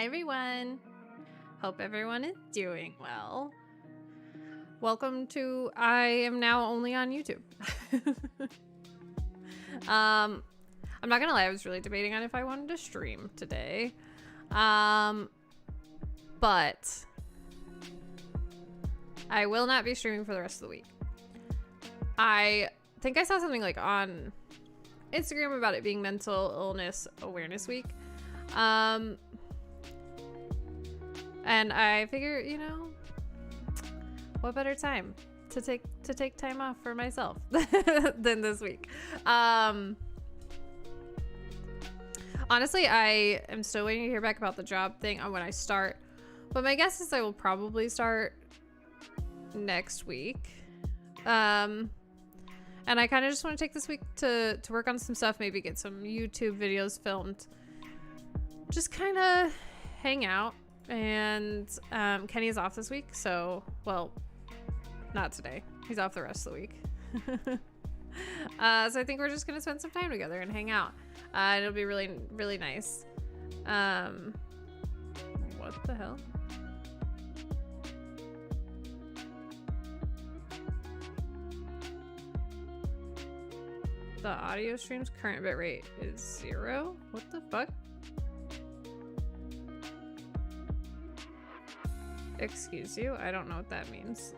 Hi everyone. Hope everyone is doing well. Welcome to I am now only on YouTube. I'm not gonna lie, I was really debating on if I wanted to stream today. But I will not be streaming for the rest of the week. I think I saw something like on Instagram about it being Mental Illness Awareness Week. And I figure, you know, what better time to take time off for myself than this week. Honestly, I am still waiting to hear back about the job thing on when I start, but my guess is I will probably start next week. And I kind of just want to take this week to work on some stuff, maybe get some YouTube videos filmed, just kind of hang out. And Kenny is off this week, so, well, not today. He's off the rest of the week. So I think we're just gonna spend some time together and hang out. It'll be really, really nice. What the hell? The audio stream's current bitrate is 0? What the fuck? Excuse you? I don't know what that means.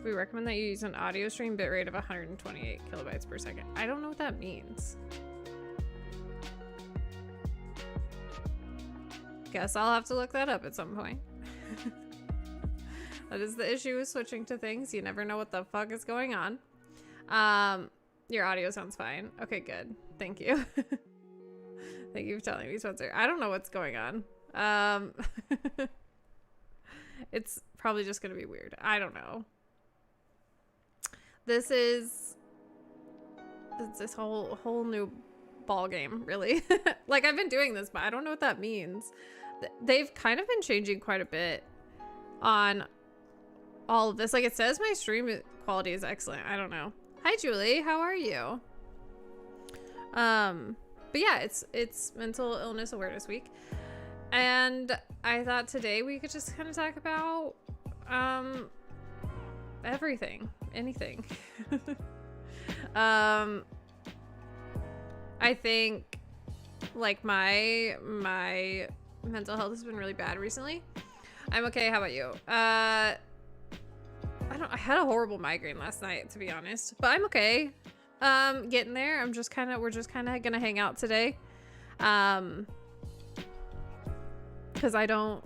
We recommend that you use an audio stream bitrate of 128 kilobytes per second. I don't know what that means. Guess I'll have to look that up at some point. That is the issue with switching to things. You never know what the fuck is going on. Your audio sounds fine. Okay, good. Thank you. Thank you for telling me, Spencer. I don't know what's going on. It's probably just gonna be weird. I don't know. This is this whole new ball game, really. Like, I've been doing this, but I don't know what that means. They've kind of been changing quite a bit on all of this. Like, it says my stream quality is excellent. I don't know. Hi, Julie. How are you? But yeah, it's Mental Illness Awareness Week, and I thought today we could just kind of talk about everything, anything. I think like my mental health has been really bad recently. I'm okay. How about you? I had a horrible migraine last night, to be honest, but I'm okay. Getting there. We're just kind of gonna hang out today. Because I don't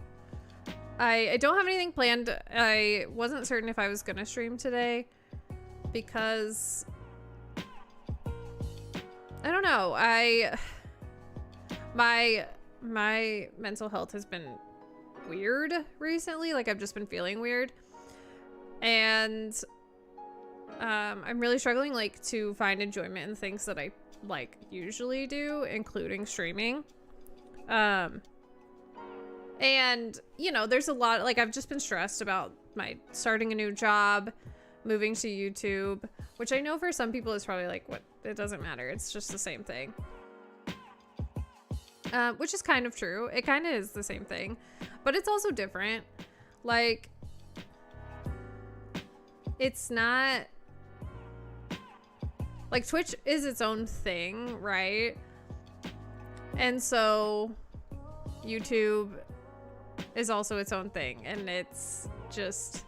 have anything planned. I wasn't certain if I was gonna stream today because I don't know. My mental health has been weird recently. Like, I've just been feeling weird, and I'm really struggling, like, to find enjoyment in things that I like usually do, including streaming. And you know, there's a lot, like, I've just been stressed about starting a new job, moving to YouTube, which I know for some people is probably like, what, it doesn't matter, it's just the same thing. Which is kind of true. It kind of is the same thing, but it's also different. Like, it's not like Twitch is its own thing, right? And so YouTube is also its own thing, and it's just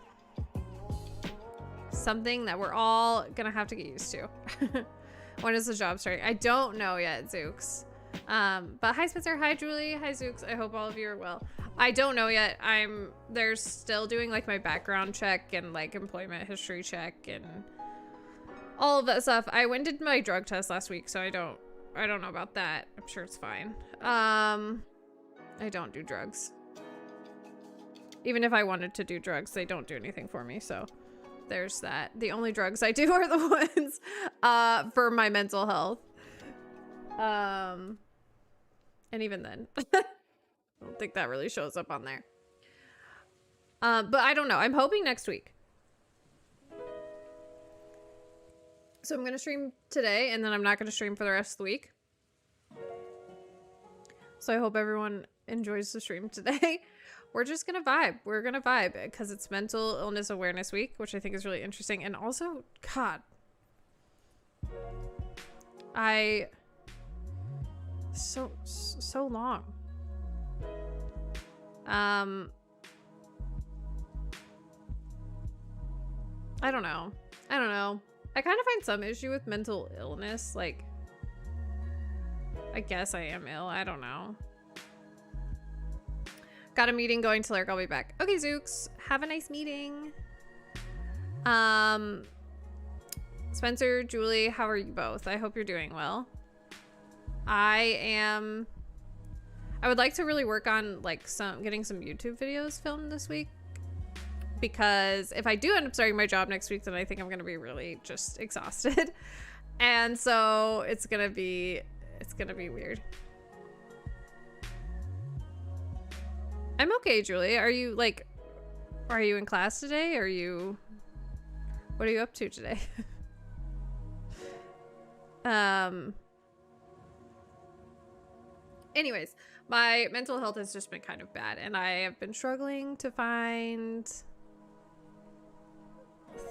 something that we're all gonna have to get used to. When is the job starting? I don't know yet, Zooks. But hi Spencer, hi Julie, hi Zooks. I hope all of you are well. I don't know yet. They're still doing like my background check and like employment history check and all of that stuff. I went and did my drug test last week, so I don't know about that. I'm sure it's fine. I don't do drugs. Even if I wanted to do drugs, they don't do anything for me, so there's that. The only drugs I do are the ones for my mental health. And even then, I don't think that really shows up on there. But I don't know. I'm hoping next week. So I'm going to stream today, and then I'm not going to stream for the rest of the week. So I hope everyone enjoys the stream today. We're just gonna vibe. We're gonna vibe because it's Mental Illness Awareness Week, which I think is really interesting. And also, God, so long. I don't know. I kind of find some issue with mental illness. Like, I guess I am ill. I don't know. Got a meeting going to Lurk. I'll be back. Okay, Zooks. Have a nice meeting. Spencer, Julie, how are you both? I hope you're doing well. I would like to really work on like getting some YouTube videos filmed this week, because if I do end up starting my job next week, then I think I'm gonna be really just exhausted. And so it's gonna be weird. I'm okay, Julie. Are you in class today? What are you up to today? Anyways, my mental health has just been kind of bad, and I have been struggling to find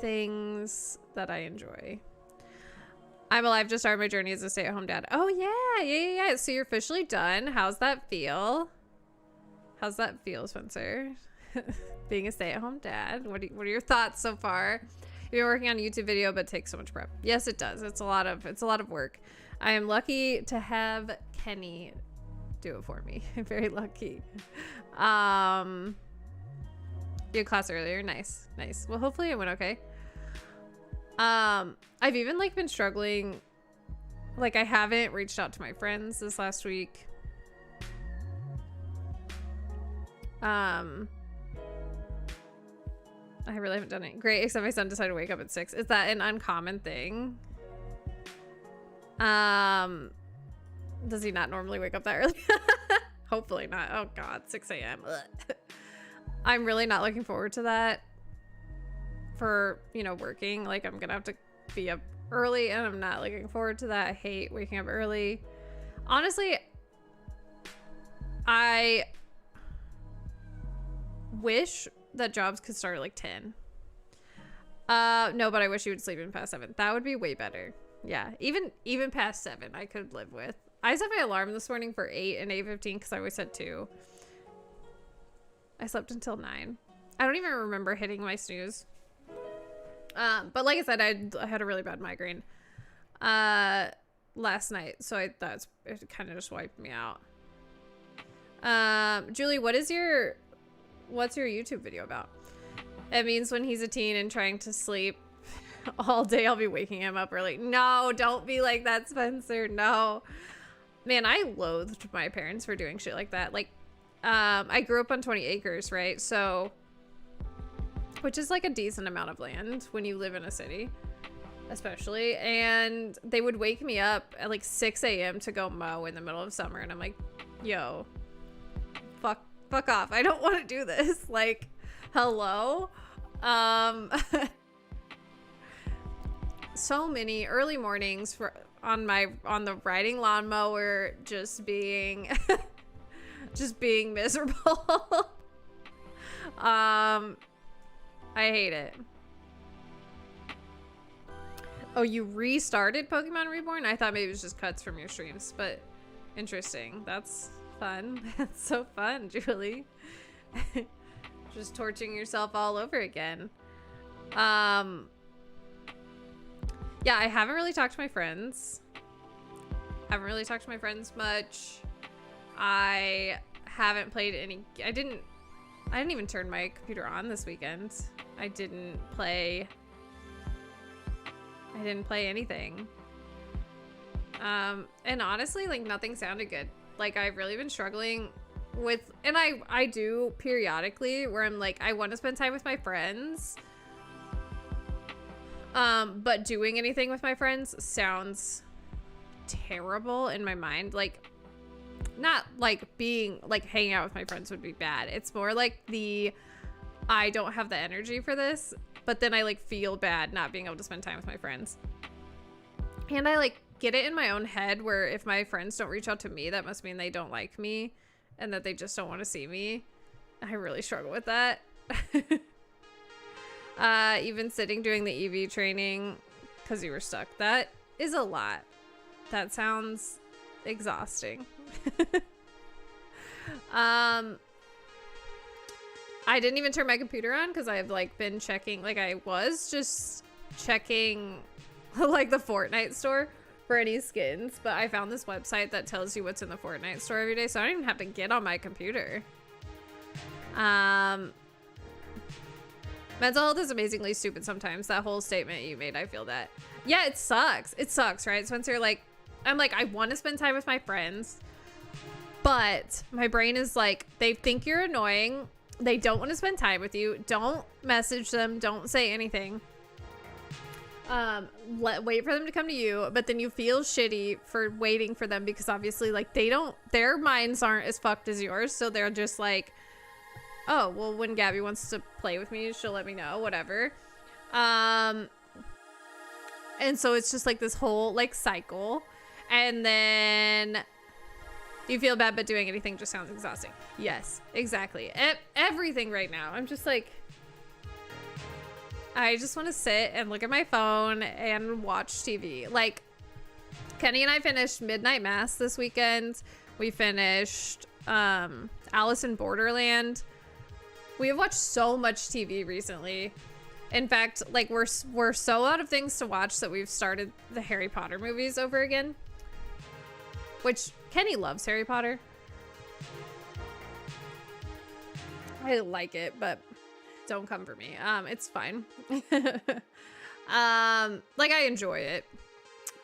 things that I enjoy. I'm alive, just started my journey as a stay-at-home dad. Oh yeah. So you're officially done. How's that feel? Spencer? Being a stay-at-home dad. What are your thoughts so far? You've been working on a YouTube video, but it takes so much prep. Yes, it does. It's a lot of work. I am lucky to have Kenny do it for me. I'm very lucky. You had class earlier. Nice. Well, hopefully it went okay. I've even like been struggling. Like, I haven't reached out to my friends this last week. I really haven't done it. Great, except my son decided to wake up at 6. Is that an uncommon thing? Does he not normally wake up that early? Hopefully not. Oh God, 6 a.m. I'm really not looking forward to that for, working. Like, I'm gonna have to be up early, and I'm not looking forward to that. I hate waking up early. Honestly, I wish that jobs could start at like 10. No, but I wish you would sleep in past 7. That would be way better. Yeah, even past 7 I could live with. I set my alarm this morning for 8 and 8:15 because I always set 2. I slept until 9. I don't even remember hitting my snooze. But like I said, I had a really bad migraine last night, so it kind of just wiped me out. Julie, what's your YouTube video about? It means when he's a teen and trying to sleep all day, I'll be waking him up early. No, don't be like that, Spencer. No. Man, I loathed my parents for doing shit like that. Like, I grew up on 20 acres, right? So, which is like a decent amount of land when you live in a city, especially. And they would wake me up at like 6 a.m. to go mow in the middle of summer. And I'm like, yo, fuck off. I don't want to do this. Like, hello? So many early mornings on the riding lawnmower, just being miserable. I hate it. Oh, you restarted Pokemon Reborn? I thought maybe it was just cuts from your streams, but interesting. That's fun. That's so fun, Julie. Just torching yourself all over again. Yeah, I haven't really talked to my friends. Haven't really talked to my friends much. I haven't played any. I didn't even turn my computer on this weekend. I didn't play anything. And honestly, like, nothing sounded good. Like, I've really been struggling with, and I do periodically where I'm like, I want to spend time with my friends. But doing anything with my friends sounds terrible in my mind. Like, not like hanging out with my friends would be bad. It's more like I don't have the energy for this, but then I like feel bad not being able to spend time with my friends. And I like get it in my own head where if my friends don't reach out to me, that must mean they don't like me and that they just don't want to see me. I really struggle with that. Even sitting doing the EV training because you were stuck. That is a lot. That sounds exhausting. I didn't even turn my computer on because I've like been checking, like I was just checking like the Fortnite store for any skins, but I found this website that tells you what's in the Fortnite store every day, so I don't even have to get on my computer. Mental health is amazingly stupid sometimes. That whole statement you made, I feel that. Yeah, it sucks. It sucks, right? Spencer, like, I'm like, I want to spend time with my friends, but my brain is like, they think you're annoying. They don't want to spend time with you. Don't message them. Don't say anything. Wait for them to come to you, but then you feel shitty for waiting for them because obviously, like, their minds aren't as fucked as yours, so they're just like, oh, well, when Gabby wants to play with me, she'll let me know, whatever. And so it's just like this whole like cycle, and then you feel bad, but doing anything just sounds exhausting. Yes, exactly. Everything right now. I'm just like, I just want to sit and look at my phone and watch TV. Like, Kenny and I finished Midnight Mass this weekend. We finished Alice in Borderland. We have watched so much TV recently. In fact, like, we're so out of things to watch that we've started the Harry Potter movies over again. Which, Kenny loves Harry Potter. I like it, but don't come for me. It's fine. Like, I enjoy it,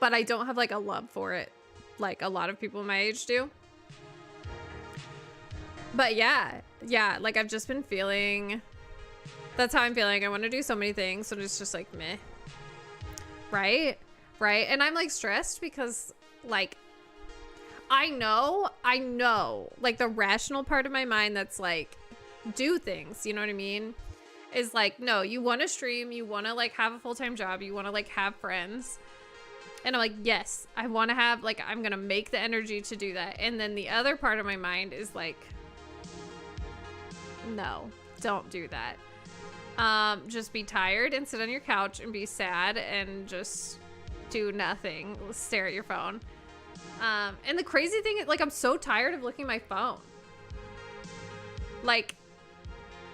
but I don't have like a love for it like a lot of people my age do. But yeah, like I've just been feeling, that's how I'm feeling. I want to do so many things, so it's just like meh. Right? And I'm like stressed because like I know like the rational part of my mind that's like, do things, you know what I mean, is like, no, you want to stream, you want to like have a full-time job, you want to like have friends, and I'm like, yes, I want to have, like, I'm gonna make the energy to do that. And then the other part of my mind is like, no, don't do that. Just be tired and sit on your couch and be sad and just do nothing, stare at your phone. And the crazy thing is, like, I'm so tired of looking at my phone. Like,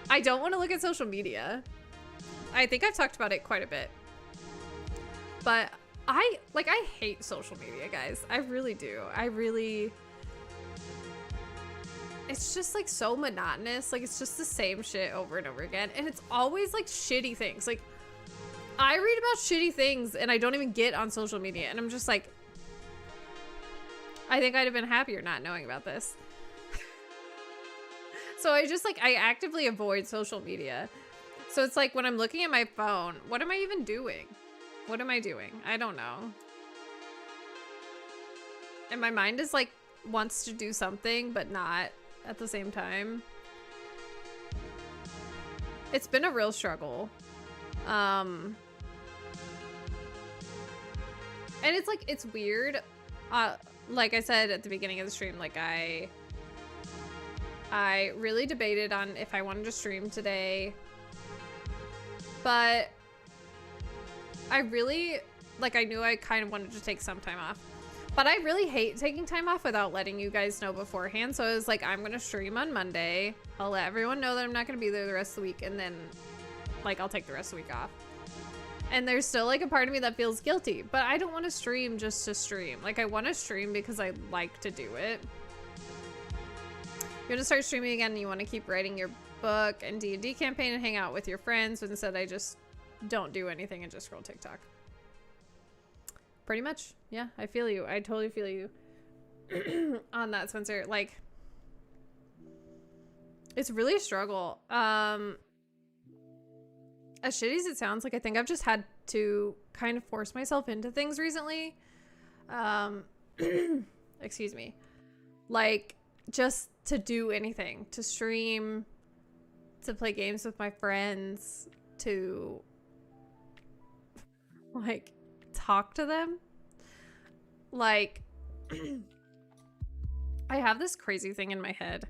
I don't want to look at social media. I think I've talked about it quite a bit. But I hate social media, guys. I really do. It's just like so monotonous. Like, it's just the same shit over and over again. And it's always like shitty things. Like, I read about shitty things and I don't even get on social media. And I'm just like, I think I'd have been happier not knowing about this. So I just like, I actively avoid social media. So it's like when I'm looking at my phone, what am I even doing? What am I doing? I don't know. And my mind is like, wants to do something, but not at the same time. It's been a real struggle. And it's like, it's weird. Like I said at the beginning of the stream, like I really debated on if I wanted to stream today, but I really, like, I knew I kind of wanted to take some time off, but I really hate taking time off without letting you guys know beforehand. So I was like, I'm going to stream on Monday. I'll let everyone know that I'm not going to be there the rest of the week. And then like, I'll take the rest of the week off. And there's still like a part of me that feels guilty, but I don't want to stream just to stream. Like, I want to stream because I like to do it. You want to start streaming again and you want to keep writing your book and D&D campaign and hang out with your friends, but instead I just don't do anything and just scroll TikTok. Pretty much. Yeah, I feel you. I totally feel you on that, Spencer. Like, it's really a struggle. As shitty as it sounds, like, I think I've just had to kind of force myself into things recently. Excuse me. Like, just to do anything, to stream, to play games with my friends, to like talk to them. Like, I have this crazy thing in my head.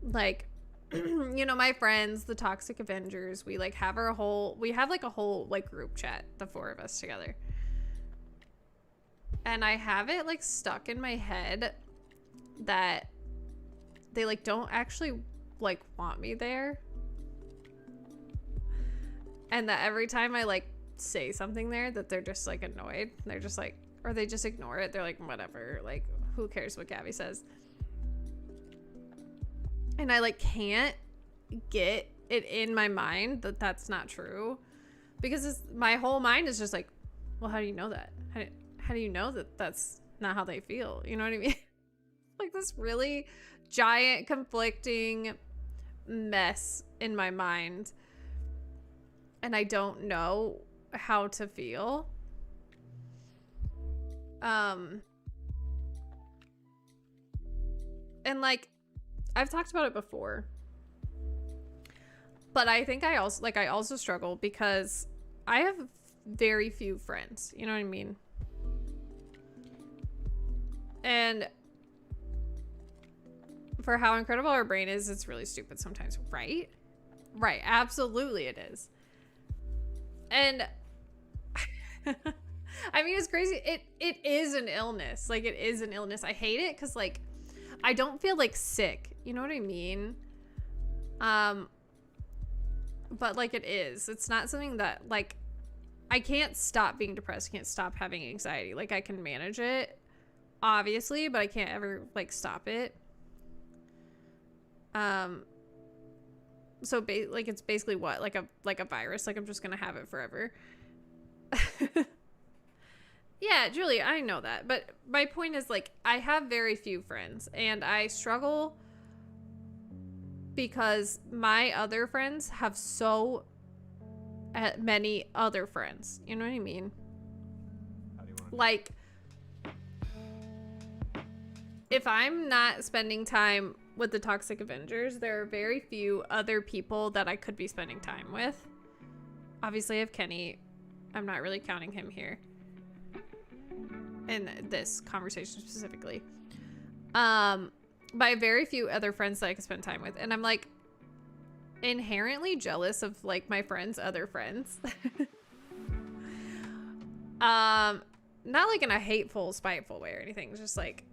Like, you know, my friends, the Toxic Avengers, we like have a whole like group chat, the four of us together. And I have it like stuck in my head that they like don't actually like want me there. And that every time I like say something there, that they're just like annoyed. They're just like, or they just ignore it. They're like, whatever, like, who cares what Gabby says? And I like can't get it in my mind that that's not true, because my whole mind is just like, well, how do you know that? How do you know that that's not how they feel? You know what I mean? Like this really giant conflicting mess in my mind, and I don't know how to feel. And like I've talked about it before, but I think I also struggle because I have very few friends, you know what I mean? And for how incredible our brain is, it's really stupid sometimes, right? Right, absolutely it is. And I mean, it's crazy. It is an illness. Like, it is an illness. I hate it because, like, I don't feel, like, sick. You know what I mean? But, like, it is. It's not something that, like, I can't stop being depressed. I can't stop having anxiety. Like, I can manage it, obviously, but I can't ever, like, stop it. So, like, it's basically what? Like a virus. Like, I'm just gonna have it forever. Yeah, Julie, I know that. But my point is, like, I have very few friends. And I struggle because my other friends have so many other friends. You know what I mean? Like, if I'm not spending time with the Toxic Avengers, there are very few other people that I could be spending time with. Obviously, I have Kenny. I'm not really counting him here in this conversation specifically. But I have very few other friends that I could spend time with. And I'm like inherently jealous of like my friends' other friends. Not like in a hateful, spiteful way or anything. It's just like,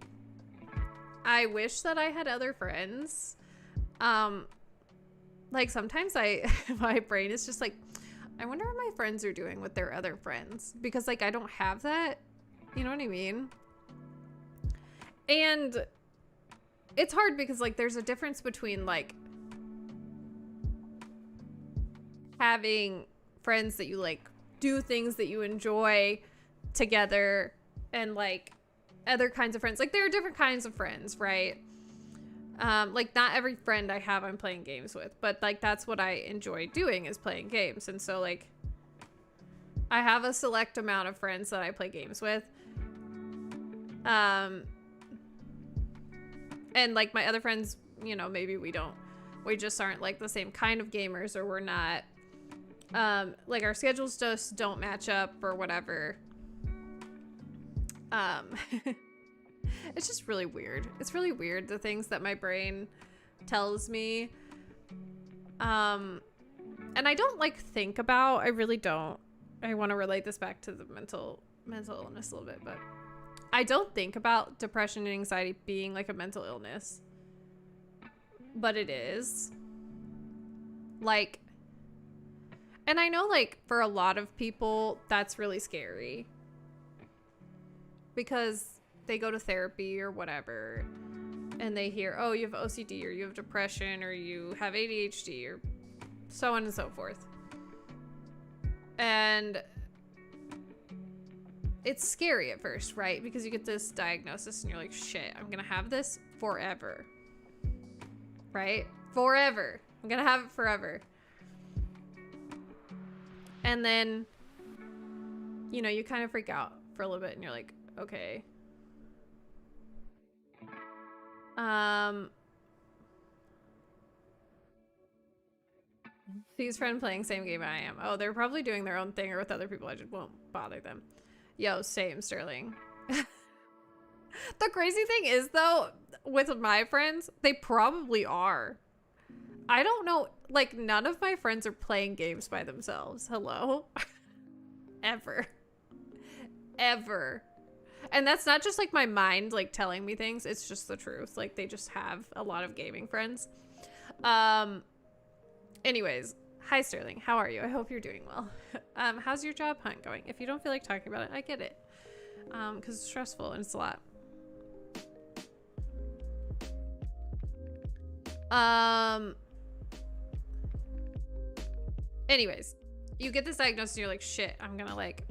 I wish that I had other friends. Like sometimes my brain is just like, I wonder what my friends are doing with their other friends, because like I don't have that. You know what I mean? And it's hard because like there's a difference between like having friends that you like do things that you enjoy together and like other kinds of friends. Like there are different kinds of friends, right? Like not every friend I have I'm playing games with, but like that's what I enjoy doing, is playing games. And so like I have a select amount of friends that I play games with. And like my other friends, you know, maybe we just aren't like the same kind of gamers, or we're not, like our schedules just don't match up or whatever. It's just really weird. It's really weird, the things that my brain tells me. And I don't like think about, I really don't. I want to relate this back to the mental illness a little bit, but I don't think about depression and anxiety being like a mental illness, but it is. Like, and I know like for a lot of people that's really scary because they go to therapy or whatever and they hear, oh, you have OCD or you have depression or you have ADHD or so on and so forth. And it's scary at first, right? Because you get this diagnosis and you're like, shit, I'm gonna have this forever. Right? Forever. I'm gonna have it forever. And then, you know, you kind of freak out for a little bit and you're like, okay. These friends playing same game I am. Oh, they're probably doing their own thing or with other people. I just won't bother them. Yo, same, Sterling. The crazy thing is, though, with my friends, they probably are. I don't know. Like, none of my friends are playing games by themselves. Hello? Ever. Ever. And that's not just, like, my mind, like, telling me things. It's just the truth. Like, they just have a lot of gaming friends. Anyways. Hi, Sterling. How are you? I hope you're doing well. How's your job hunt going? If you don't feel like talking about it, I get it. Because it's stressful and it's a lot. Anyways, you get this diagnosis and you're like, shit, I'm gonna like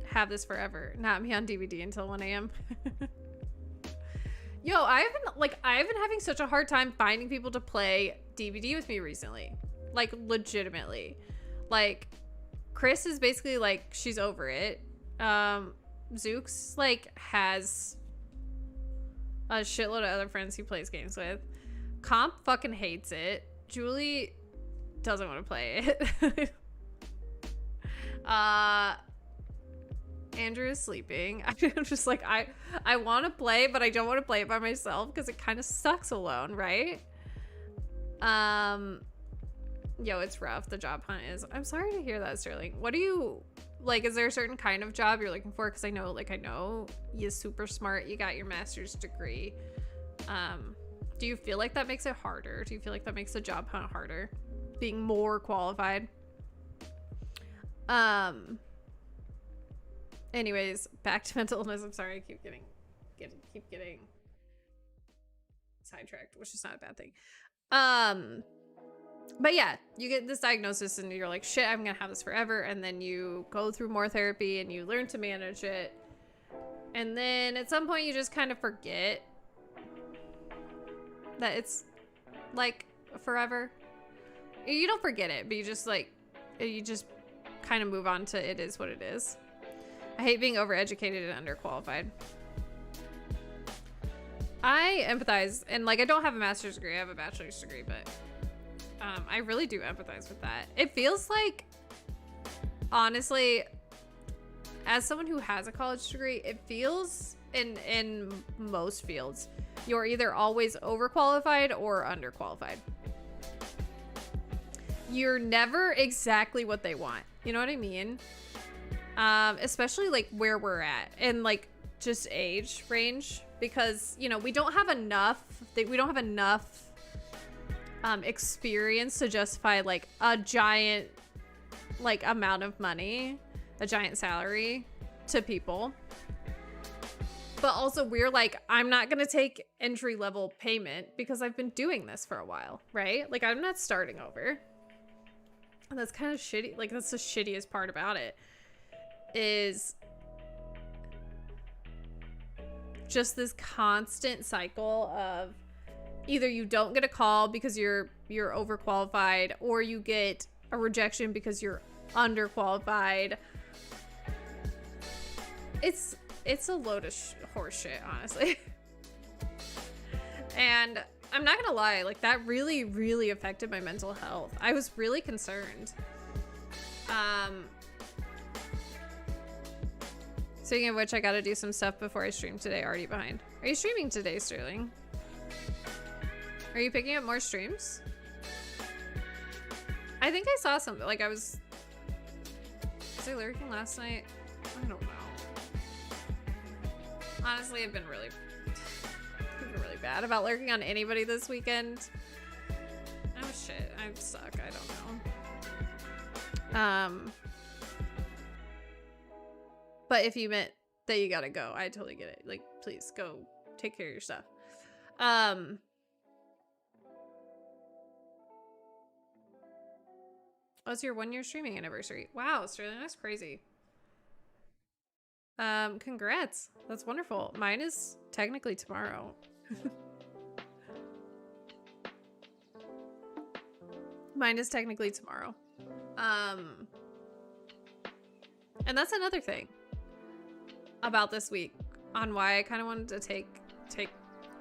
have this forever. Not me on DVD until 1 a.m. Yo, I've been having such a hard time finding people to play DVD with me recently. Like, legitimately. Like, Chris is basically like, she's over it. Zooks like has a shitload of other friends he plays games with. Comp fucking hates it. Julie doesn't want to play it. Andrew is sleeping. I'm just like, I want to play, but I don't want to play it by myself because it kind of sucks alone, right? Yo, it's rough. The job hunt is. I'm sorry to hear that, Sterling. What do you like? Is there a certain kind of job you're looking for? Because I know you're super smart. You got your master's degree. Do you feel like that makes it harder? Do you feel like that makes the job hunt harder? Being more qualified. Anyways, back to mental illness. I'm sorry, I keep getting sidetracked, which is not a bad thing. But yeah, you get this diagnosis and you're like, shit, I'm gonna have this forever. And then you go through more therapy and you learn to manage it. And then at some point you just kind of forget that it's like forever. You don't forget it, but you just kind of move on to it is what it is. I hate being overeducated and underqualified. I empathize, and like I don't have a master's degree, I have a bachelor's degree, but I really do empathize with that. It feels like, honestly, as someone who has a college degree, it feels in most fields, you're either always overqualified or underqualified. You're never exactly what they want. You know what I mean? Especially like where we're at and like just age range, because you know we don't have enough experience to justify like a giant like amount of money, a giant salary to people. But also we're like, I'm not gonna take entry level payment because I've been doing this for a while, right? Like I'm not starting over. And that's kind of shitty. Like that's the shittiest part about it, is just this constant cycle of either you don't get a call because you're overqualified, or you get a rejection because you're underqualified. It's a load of horse shit, honestly. And I'm not gonna lie, like that really, really affected my mental health. I was really concerned. Speaking of which, I gotta do some stuff before I stream today. Already behind. Are you streaming today, Sterling? Are you picking up more streams? I think I saw something. Like was I lurking last night? I don't know. Honestly, I've been really bad about lurking on anybody this weekend. Oh shit, I suck. I don't know. But if you meant that you gotta go, I totally get it. Like, please go take care of your stuff. Oh, it's your 1 year streaming anniversary. Wow, Sterling, that's crazy. Congrats. That's wonderful. Mine is technically tomorrow. Mine is technically tomorrow. And that's another thing about this week on why I kind of wanted to take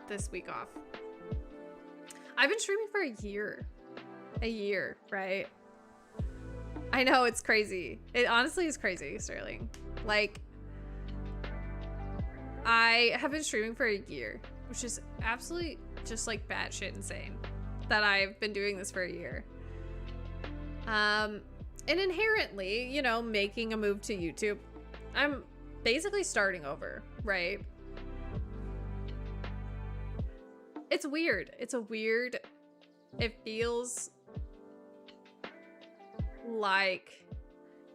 this week off. I've been streaming for a year, right? I know, it's crazy. It honestly is crazy, Sterling. Like, I have been streaming for a year, which is absolutely just like batshit insane that I've been doing this for a year. And inherently, you know, making a move to YouTube, I'm basically starting over, right? It's weird. It feels like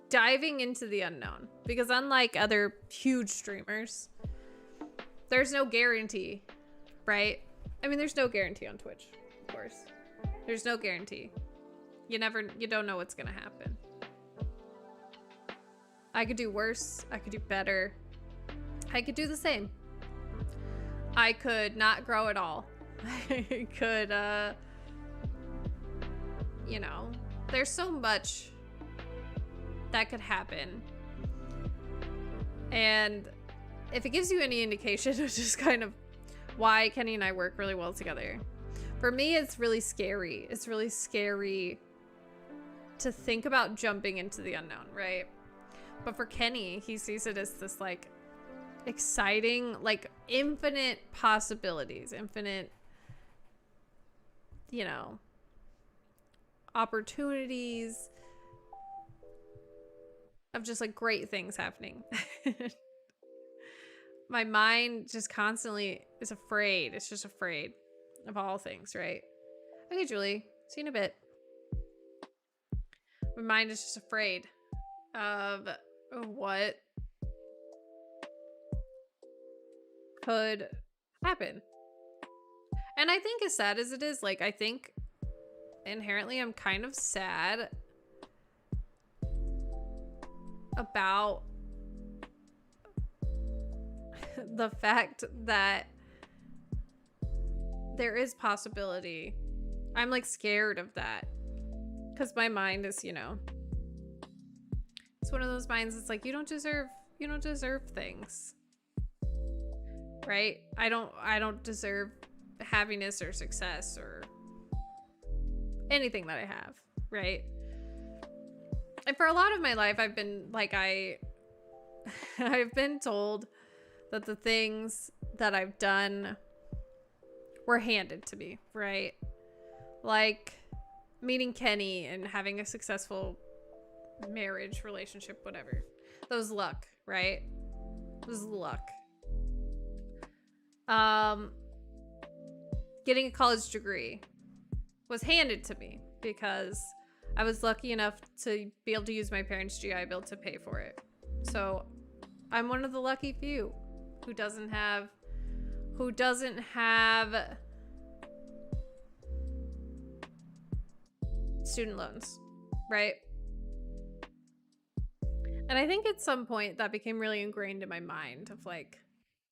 diving into the unknown, because unlike other huge streamers, there's no guarantee, right? I mean, there's no guarantee on Twitch, of course. There's no guarantee. You don't know what's gonna happen. I could do worse. I could do better. I could do the same. I could not grow at all. I could, you know, there's so much that could happen. And if it gives you any indication of just kind of why Kenny and I work really well together, for me, it's really scary. It's really scary to think about jumping into the unknown, right? But for Kenny, he sees it as this like exciting, like infinite possibilities, infinite, you know, opportunities of just like great things happening. My mind just constantly is afraid. It's just afraid of all things, right? Okay, Julie, see you in a bit. My mind is just afraid of what could happen. And I think as sad as it is, like, I think inherently I'm kind of sad about the fact that there is possibility. I'm like scared of that because my mind is, you know, it's one of those minds that's like, you don't deserve things, right? I don't deserve happiness or success or anything that I have, right? And for a lot of my life, I've been like, I've been told that the things that I've done were handed to me, right? Like meeting Kenny and having a successful marriage, relationship, whatever. That was luck, right? It was luck. Getting a college degree was handed to me because I was lucky enough to be able to use my parents' GI Bill to pay for it. So I'm one of the lucky few who doesn't have student loans, right? And I think at some point that became really ingrained in my mind of like,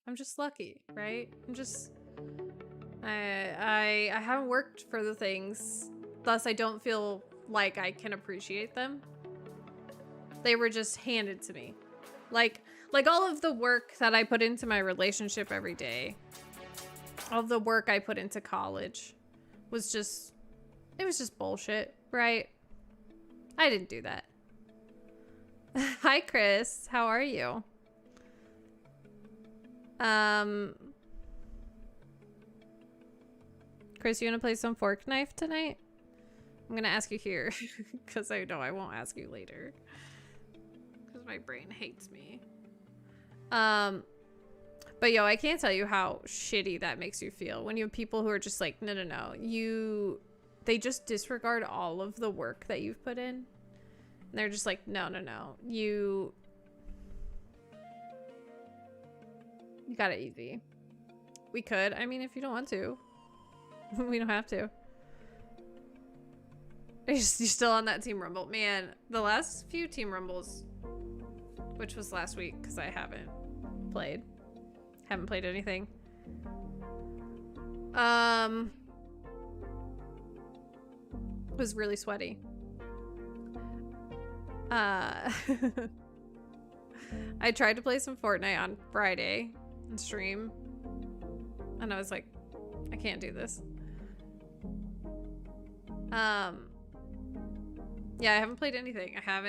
I'm just lucky, right? I haven't worked for the things, thus I don't feel like I can appreciate them. They were just handed to me. Like all of the work that I put into my relationship every day, all of the work I put into college was just bullshit, right? I didn't do that. Hi, Chris. How are you? Chris, you want to play some Fork Knife tonight? I'm gonna ask you here because I know I won't ask you later because my brain hates me. But yo, I can't tell you how shitty that makes you feel when you have people who are just like, no, they just disregard all of the work that you've put in. And they're just like, no, you got it easy. We could, I mean, if you don't want to, we don't have to. You're still on that Team Rumble. Man, the last few Team Rumbles, which was last week because I haven't played anything. Was really sweaty. I tried to play some Fortnite on Friday and stream, and I was like, I can't do this. Yeah, I haven't played anything. I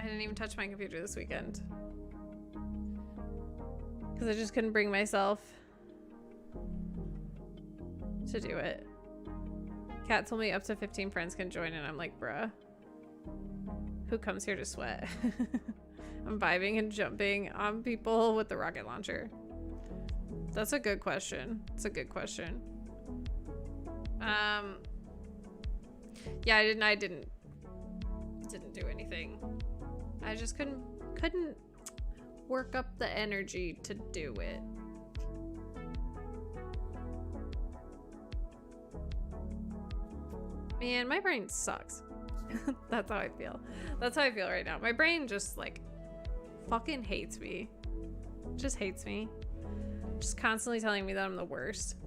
didn't even touch my computer this weekend. Because I just couldn't bring myself to do it. Kat told me up to 15 friends can join, and I'm like, bruh, who comes here to sweat? I'm vibing and jumping on people with the rocket launcher. That's a good question. It's a good question. Yeah, I didn't do anything. I just couldn't work up the energy to do it. Man, my brain sucks. That's how I feel. That's how I feel right now. My brain just like fucking hates me. Just hates me. Just constantly telling me that I'm the worst.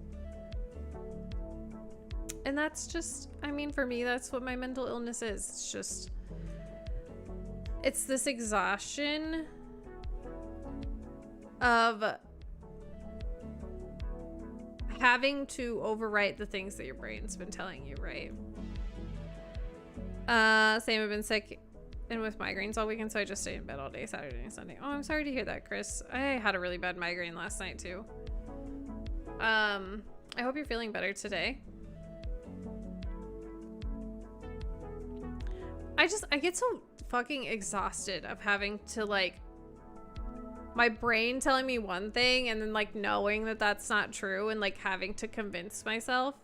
And that's just, I mean, for me, that's what my mental illness is. It's just, it's this exhaustion of having to overwrite the things that your brain's been telling you, right? Same, I've been sick and with migraines all weekend, so I just stayed in bed all day, Saturday and Sunday. Oh, I'm sorry to hear that, Chris. I had a really bad migraine last night too. I hope you're feeling better today. I get so fucking exhausted of having to like, my brain telling me one thing and then like knowing that that's not true and like having to convince myself.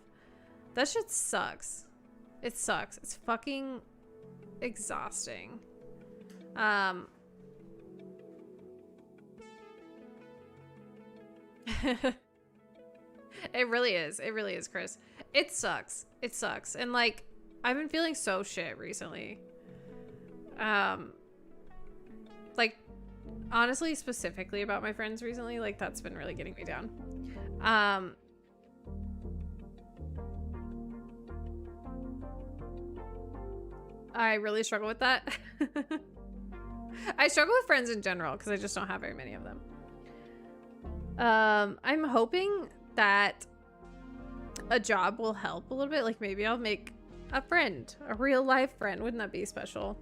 That shit sucks. It sucks. It's fucking exhausting. It really is. It really is, Chris. It sucks. It sucks. And like, I've been feeling so shit recently. Like, honestly, specifically about my friends recently, like that's been really getting me down. I really struggle with that. I struggle with friends in general because I just don't have very many of them. I'm hoping that a job will help a little bit. Like maybe I'll make a friend, a real life friend. Wouldn't that be special?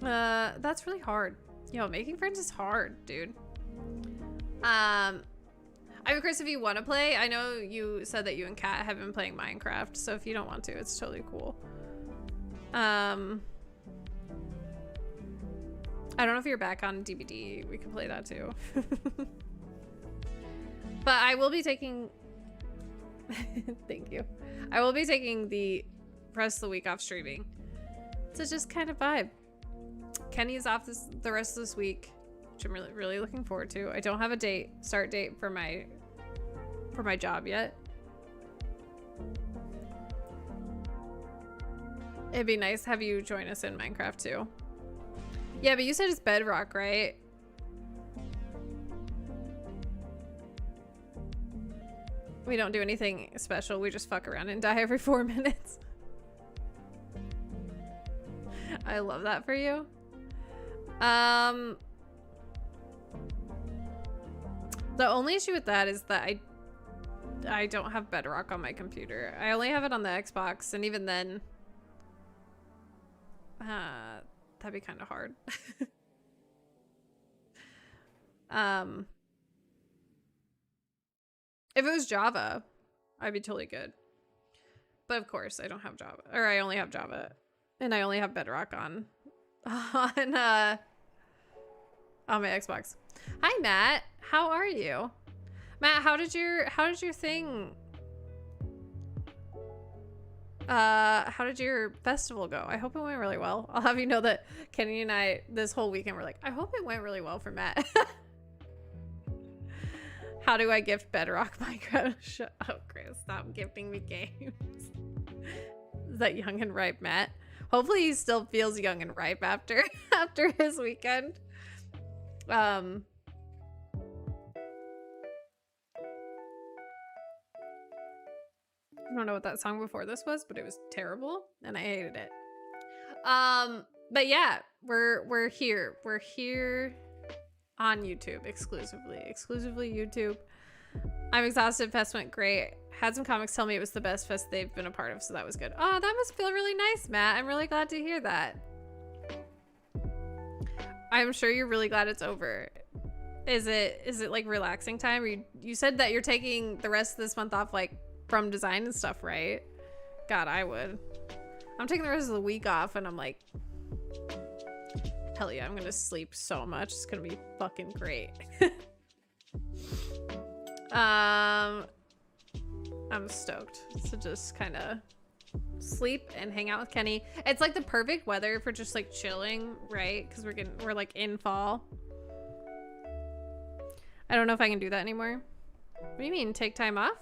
That's really hard. Yo, making friends is hard, dude. I mean, Chris, if you want to play, I know you said that you and Kat have been playing Minecraft, so if you don't want to, it's totally cool. I don't know if you're back on DVD. We can play that too. But I will be taking... Thank you. I will be taking the rest of the week off streaming to just kind of vibe. Kenny's off the rest of this week, which I'm really looking forward to. I don't have a start date for my job yet. It'd be nice to have you join us in Minecraft too. Yeah, but you said it's Bedrock, right? We don't do anything special. We just fuck around and die every 4 minutes. I love that for you. The only issue with that is that I don't have Bedrock on my computer. I only have it on the Xbox, and even then, that'd be kind of hard. If it was Java, I'd be totally good. But of course, I don't have Java, or I only have Java, and I only have Bedrock on my Xbox. Hi, Matt. How are you? Matt, how did your thing? How did your festival go? I hope it went really well. I'll have you know that Kenny and I this whole weekend were like, I hope it went really well for Matt. How do I gift Bedrock Minecraft? Shut up, Chris. Stop gifting me games. Is that young and ripe, Matt? Hopefully he still feels young and ripe after his weekend. I don't know what that song before this was, but it was terrible and I hated it. But yeah, we're here. We're here on YouTube exclusively YouTube. I'm exhausted. Fest went great. Had some comics tell me it was the best fest they've been a part of, so that was good. Oh, that must feel really nice, Matt. I'm really glad to hear that. I'm sure you're really glad it's over. Is it like relaxing time? Or you said that you're taking the rest of this month off, like from design and stuff, right? God, I would. I'm taking the rest of the week off, and I'm like, hell yeah, I'm gonna sleep so much. It's gonna be fucking great. I'm stoked to just kind of sleep and hang out with Kenny. It's like the perfect weather for just like chilling, right? Because we're like in fall. I don't know if I can do that anymore. What do you mean, take time off?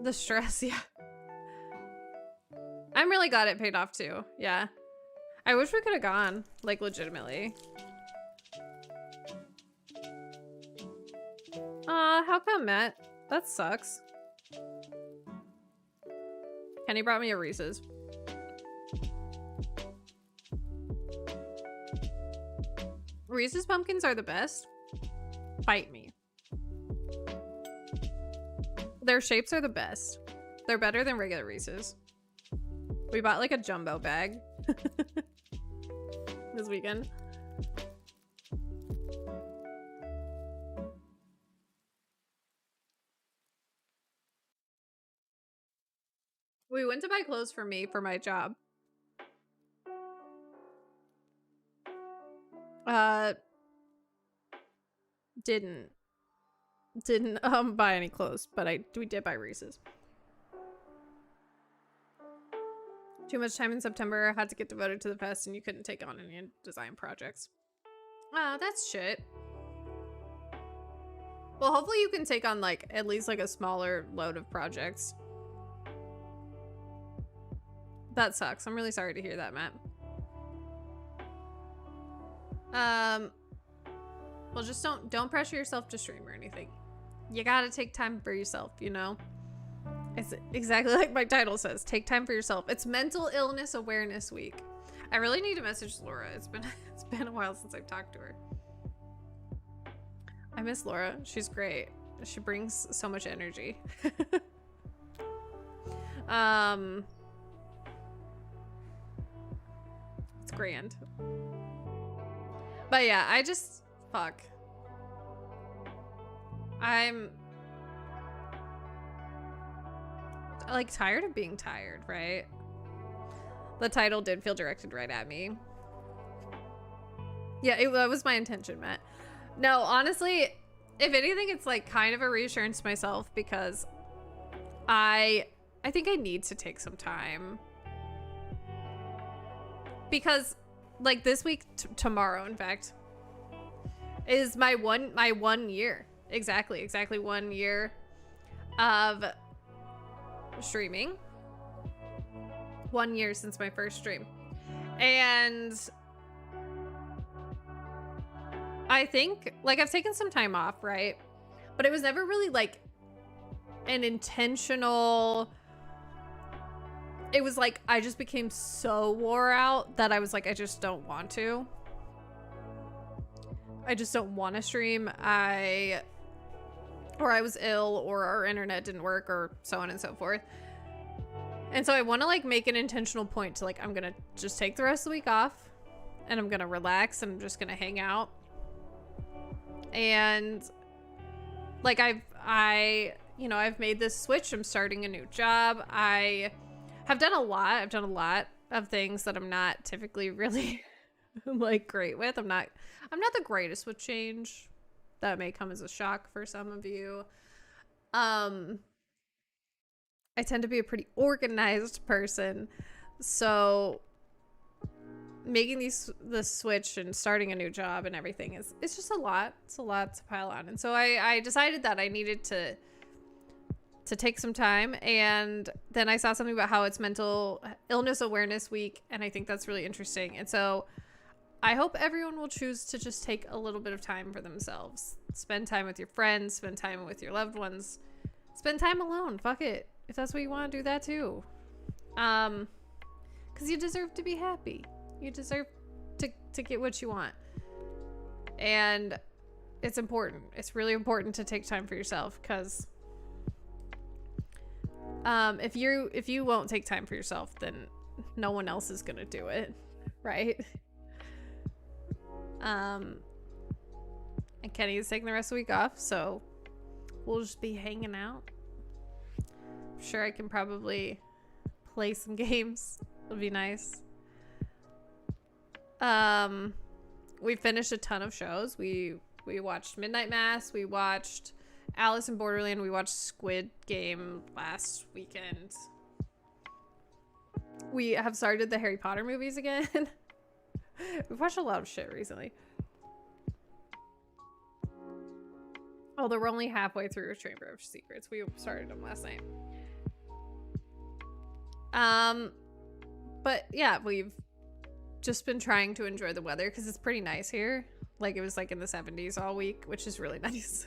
The stress, yeah. I'm really glad it paid off too. Yeah. I wish we could have gone, like, legitimately. How come, Matt? That sucks. Kenny brought me a Reese's. Reese's pumpkins are the best. Fight me. Their shapes are the best. They're better than regular Reese's. We bought like a jumbo bag this weekend. We went to buy clothes for me for my job. Didn't buy any clothes, but we did buy Reese's. Too much time in September. I had to get devoted to the fest, and you couldn't take on any design projects. Oh, that's shit. Well, hopefully you can take on like at least like a smaller load of projects. That sucks. I'm really sorry to hear that, Matt. Well, just don't pressure yourself to stream or anything. You gotta take time for yourself, you know? It's exactly like my title says, take time for yourself. It's Mental Illness Awareness Week. I really need to message Laura. It's been a while since I've talked to her. I miss Laura. She's great. She brings so much energy. It's grand. But yeah, fuck. I'm like tired of being tired, right? The title did feel directed right at me. Yeah, that was my intention, Matt. No, honestly, if anything, it's like kind of a reassurance to myself because I think I need to take some time. Because like this week, tomorrow, in fact, is my one year. Exactly 1 year of streaming. 1 year since my first stream. And I think like I've taken some time off, right? But it was never really like an intentional. It was like I just became so wore out that I was like, I just don't want to. I just don't want to stream. Or I was ill, or our internet didn't work, or so on and so forth. And so I want to like make an intentional point to like, I'm gonna just take the rest of the week off, and I'm gonna relax, and I'm just gonna hang out. And like I've made this switch. I'm starting a new job. I have done a lot. I've done a lot of things that I'm not typically really like great with. I'm not the greatest with change. That may come as a shock for some of you. I tend to be a pretty organized person. So making the switch and starting a new job and everything it's just a lot. It's a lot to pile on. And so I decided that I needed to take some time, and then I saw something about how it's Mental Illness Awareness Week, and I think that's really interesting. And so I hope everyone will choose to just take a little bit of time for themselves. Spend time with your friends, spend time with your loved ones, spend time alone. Fuck it. If that's what you want, do that too. Because you deserve to be happy. You deserve to get what you want. And it's important. It's really important to take time for yourself, because if you won't take time for yourself, then no one else is gonna do it. Right? And Kenny is taking the rest of the week off, so we'll just be hanging out. I'm sure I can probably play some games. It'll be nice. We finished a ton of shows. We watched Midnight Mass. We watched Alice in Borderland. We watched Squid Game last weekend. We have started the Harry Potter movies again. We've watched a lot of shit recently. Although we're only halfway through Chamber of Secrets. We started them last night. But yeah, we've just been trying to enjoy the weather because it's pretty nice here. Like, it was like in the 70s all week, which is really nice.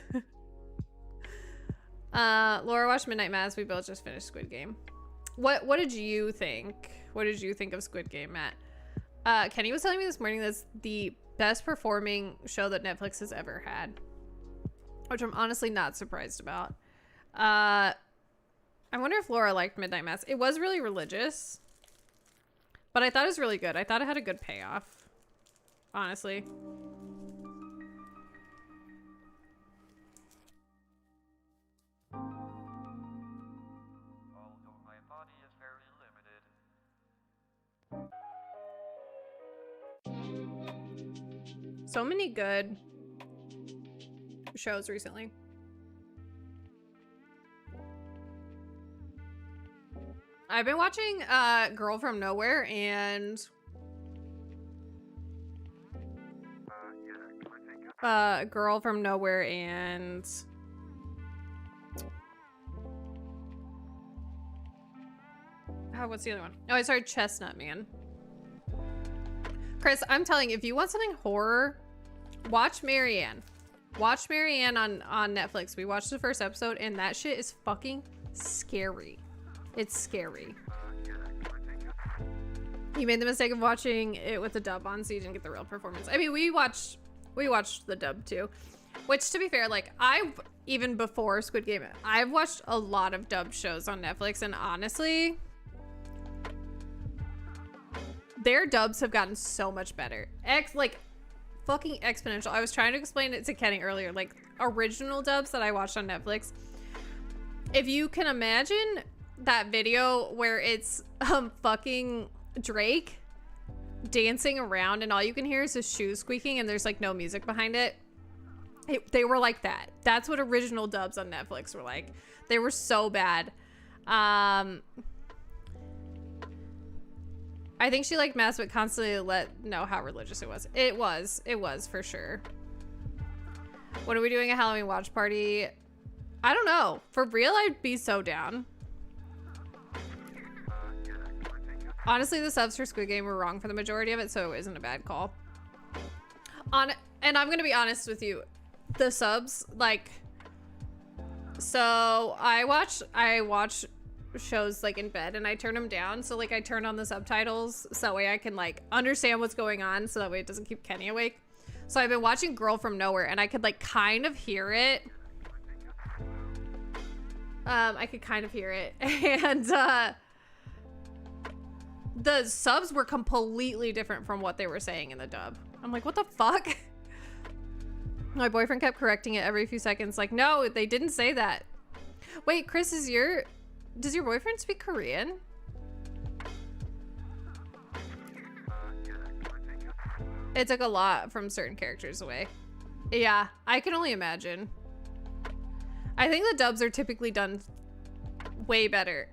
Laura watched Midnight Mass. We both just finished Squid Game. What did you think? What did you think of Squid Game, Matt? Kenny was telling me this morning that's the best performing show that Netflix has ever had, which I'm honestly not surprised about. I wonder if Laura liked Midnight Mass. It was really religious, but I thought it was really good. I thought it had a good payoff, honestly. Although my body is very limited. So many good shows recently. I've been watching Girl from Nowhere and Girl from Nowhere and what's the other one? Oh, I started Chestnut Man. Chris, I'm telling you, if you want something horror, watch Marianne. Watch Marianne on Netflix. We watched the first episode and that shit is fucking scary. It's scary. You made the mistake of watching it with the dub on, so you didn't get the real performance. I mean, we watched the dub too, which, to be fair, like, even before Squid Game, I've watched a lot of dub shows on Netflix, and honestly, their dubs have gotten so much better. Like, fucking exponential. I was trying to explain it to Kenny earlier, like, original dubs that I watched on Netflix. If you can imagine that video where it's fucking Drake dancing around and all you can hear is his shoes squeaking and there's like no music behind it. They were like that. That's what original dubs on Netflix were like. They were so bad. I think she liked Mass, but constantly let know how religious it was. It was for sure. When are we doing a Halloween watch party? I don't know. For real, I'd be so down. Honestly, the subs for Squid Game were wrong for the majority of it, so it isn't a bad call. And I'm gonna be honest with you, the subs, like, so I watch shows like in bed and I turn them down, so like I turn on the subtitles so that way I can like understand what's going on, so that way it doesn't keep Kenny awake. So I've been watching Girl from Nowhere and I could like kind of hear it. I could kind of hear it, and the subs were completely different from what they were saying in the dub. I'm like, what the fuck? My boyfriend kept correcting it every few seconds, like, no, they didn't say that. Wait, Chris, does your boyfriend speak Korean? It took a lot from certain characters away. Yeah, I can only imagine. I think the dubs are typically done way better.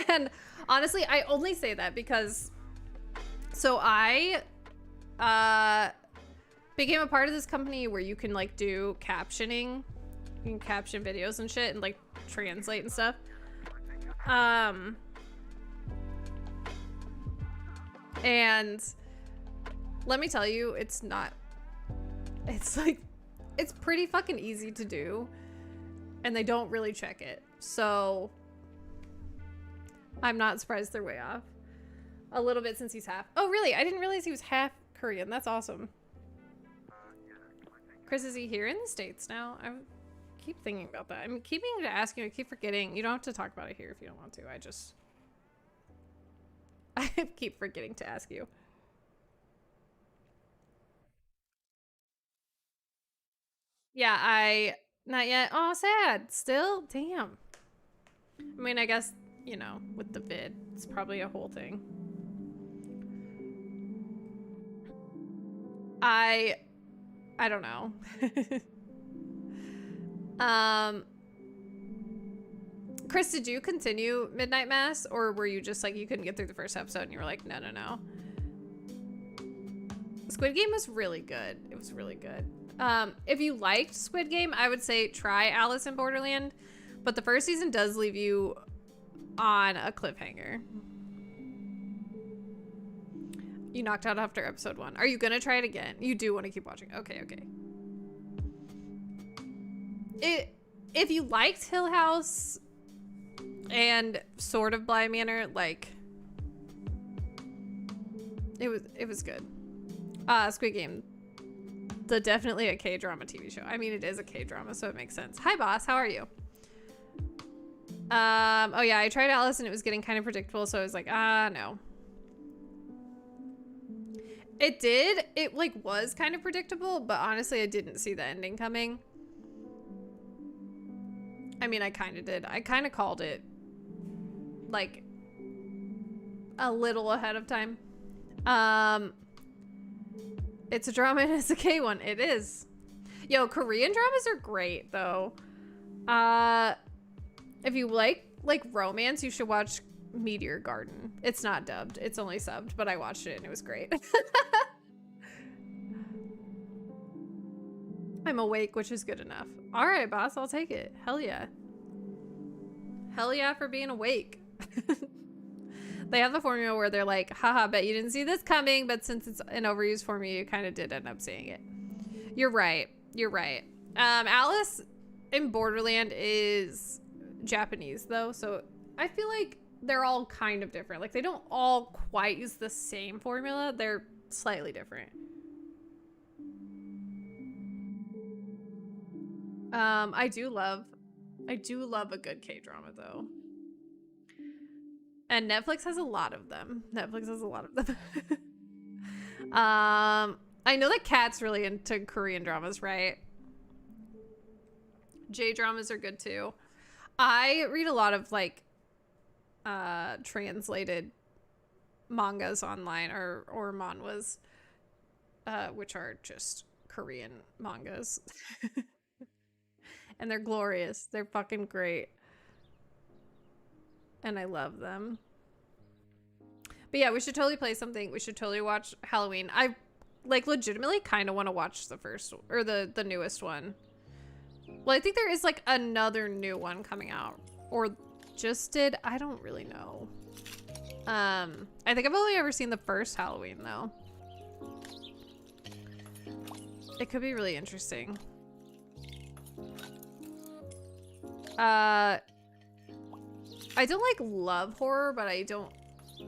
And honestly, I only say that because, so I became a part of this company where you can like do captioning. You can caption videos and shit and like translate and stuff. And let me tell you, it's pretty fucking easy to do, and they don't really check it. So I'm not surprised they're way off. A little bit since he's half. Oh, really? I didn't realize he was half Korean. That's awesome. Chris, is he here in the States now? I keep thinking about that. I'm keeping to ask you. I keep forgetting. You don't have to talk about it here if you don't want to. I keep forgetting to ask you. Yeah, not yet. Oh, sad. Still? Damn. I mean, I guess, you know, with the vid, it's probably a whole thing. I don't know. Chris, did you continue Midnight Mass, or were you just like, you couldn't get through the first episode and you were like, no, no, no? Squid Game was really good. It was really good. If you liked Squid Game, I would say try Alice in Borderland, but the first season does leave you on a cliffhanger. You knocked out after episode 1. Are you gonna try it again? You do want to keep watching. Okay, okay. If you liked Hill House and sort of Bly Manor, like, it was good. Squid Game, definitely a K-drama TV show. I mean, it is a K-drama, so it makes sense. Hi, boss. How are you? Oh yeah, I tried Alice and it was getting kind of predictable, so I was like, no. It like was kind of predictable, but honestly, I didn't see the ending coming. I mean, I kind of did. I kind of called it like a little ahead of time. It's a drama and it's a K one. It is. Yo, Korean dramas are great though. If you like romance, you should watch Meteor Garden. It's not dubbed. It's only subbed, but I watched it and it was great. I'm awake, which is good enough. All right, boss, I'll take it. Hell yeah. Hell yeah for being awake. They have the formula where they're like, haha, bet you didn't see this coming, but since it's an overused formula, you kind of did end up seeing it. You're right. You're right. Alice in Borderland is Japanese, though, so I feel like they're all kind of different. Like, they don't all quite use the same formula. They're slightly different. I do love a good K-drama, though. And Netflix has a lot of them. I know that Kat's really into Korean dramas, right? J-dramas are good, too. I read a lot of, like, translated mangas online or manhwas, which are just Korean mangas. And they're glorious. They're fucking great. And I love them. But yeah, we should totally play something. We should totally watch Halloween. I like legitimately kind of want to watch the first or the newest one. Well, I think there is like another new one coming out, or just did. I don't really know. I think I've only ever seen the first Halloween though. It could be really interesting. I don't like love horror, but I don't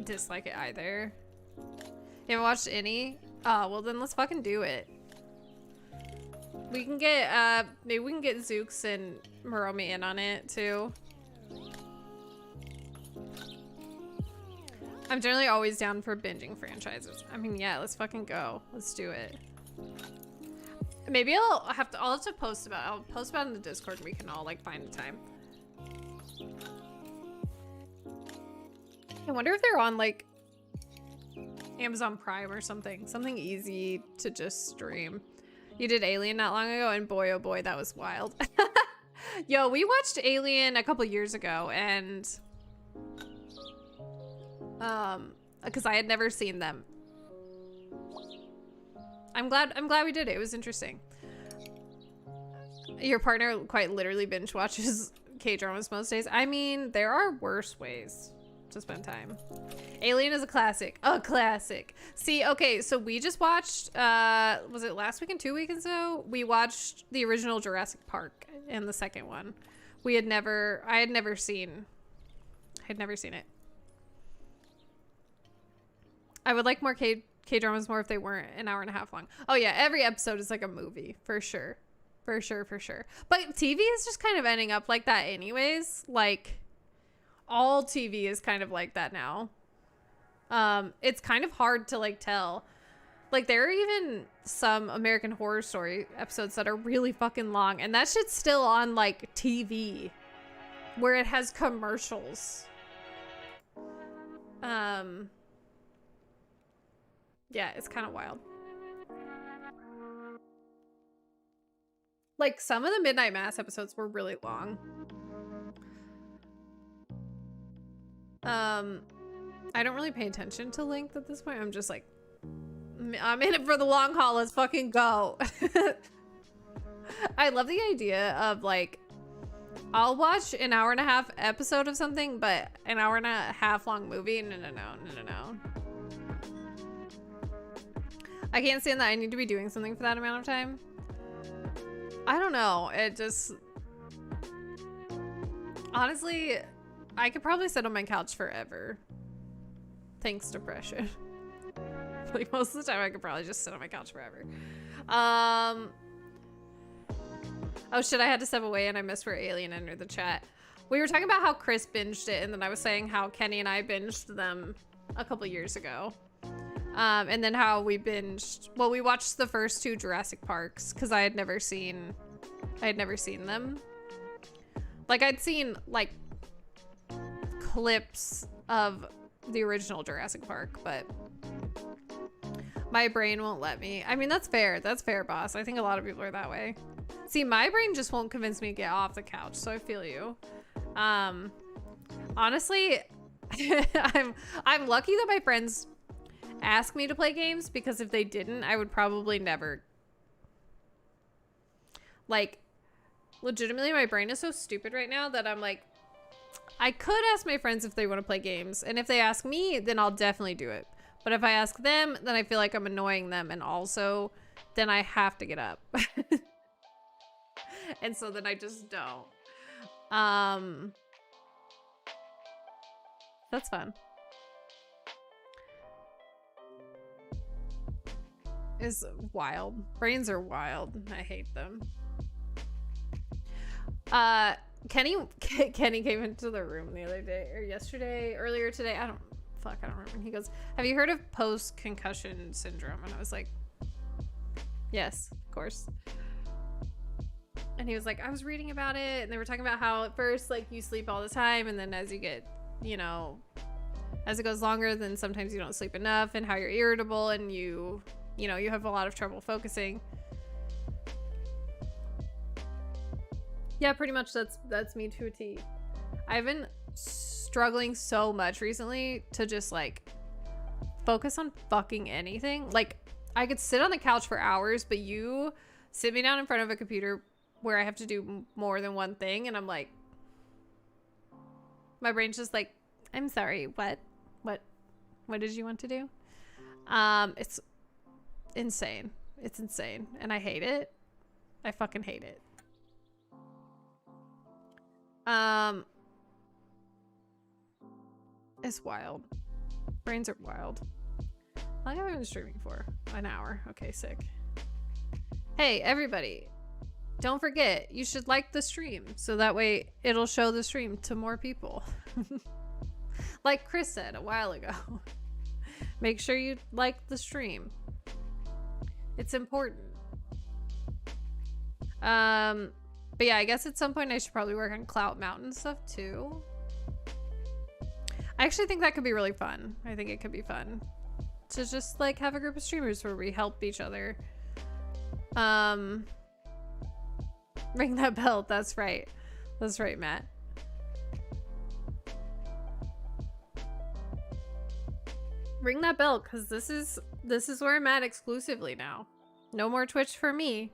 dislike it either. You haven't watched any? Well then let's fucking do it. We can get, maybe we can get Zooks and Moromi in on it too. I'm generally always down for binging franchises. I mean, yeah, let's fucking go. Let's do it. Maybe I'll have to post about it. I'll post about it in the Discord and we can all like find a time. I wonder if they're on like Amazon Prime or something. Something easy to just stream. You did Alien not long ago and boy, oh boy, that was wild. Yo, we watched Alien a couple years ago and because I had never seen them. I'm glad we did it. It was interesting. Your partner quite literally binge watches K-dramas most days. I mean, there are worse ways to spend time. Alien is a classic. A classic. See, okay, so we just watched, was it last weekend, 2 weekends ago? We watched the original Jurassic Park and the second one. I had never seen it. I would like more K-dramas more if they weren't an hour and a half long. Oh yeah, every episode is like a movie, for sure. For sure. But TV is just kind of ending up like that anyways. Like, all TV is kind of like that now. It's kind of hard to like tell. Like, there are even some American Horror Story episodes that are really fucking long, and that shit's still on, like, TV, where it has commercials. Yeah, it's kind of wild. Like, some of the Midnight Mass episodes were really long. I don't really pay attention to length at this point. I'm just like, I'm in it for the long haul. Let's fucking go. I love the idea of, like, I'll watch an hour and a half episode of something, but an hour and a half long movie? No. I can't stand that. I need to be doing something for that amount of time. I don't know. It just... Honestly, I could probably sit on my couch forever. Thanks, depression. Like, most of the time, I could probably just sit on my couch forever. Oh shit, I had to step away and I missed where Alien entered the chat. We were talking about how Chris binged it, and then I was saying how Kenny and I binged them a couple years ago. And then how we binged, well, we watched the first 2 Jurassic Parks because I had never seen them. Like, I'd seen, like, clips of the original Jurassic Park, but my brain won't let me. I mean, that's fair. That's fair, boss. I think a lot of people are that way. See, my brain just won't convince me to get off the couch, so I feel you. Honestly, I'm lucky that my friends ask me to play games, because if they didn't, I would probably never. Like, legitimately, my brain is so stupid right now that I'm like, I could ask my friends if they want to play games, and if they ask me, then I'll definitely do it. But if I ask them, then I feel like I'm annoying them, and also then I have to get up. And so then I just don't. That's fun. Is wild. Brains are wild. I hate them. Kenny came into the room the other day, or yesterday, earlier today. I don't remember. He goes, "Have you heard of post-concussion syndrome?" And I was like, yes, of course. And he was like, I was reading about it, and they were talking about how at first, like, you sleep all the time, and then as you get, you know, as it goes longer, then sometimes you don't sleep enough, and how you're irritable, and you know, you have a lot of trouble focusing. Yeah, pretty much that's me to a T. I've been struggling so much recently to just, like, focus on fucking anything. Like, I could sit on the couch for hours, but you sit me down in front of a computer where I have to do more than one thing, and I'm like, my brain's just like, I'm sorry, what did you want to do? It's insane. It's insane, and I hate it. I fucking hate it. It's wild. Brains are wild. How long have I been streaming for? An hour. Okay, sick. Hey, everybody. Don't forget, you should like the stream, so that way it'll show the stream to more people. Like Chris said a while ago. Make sure you like the stream. It's important. But yeah, I guess at some point I should probably work on Clout Mountain stuff too. I actually think that could be really fun. I think it could be fun to just, like, have a group of streamers where we help each other. Ring that bell. That's right. That's right, Matt. Ring that bell, because this is where I'm at exclusively now. No more Twitch for me.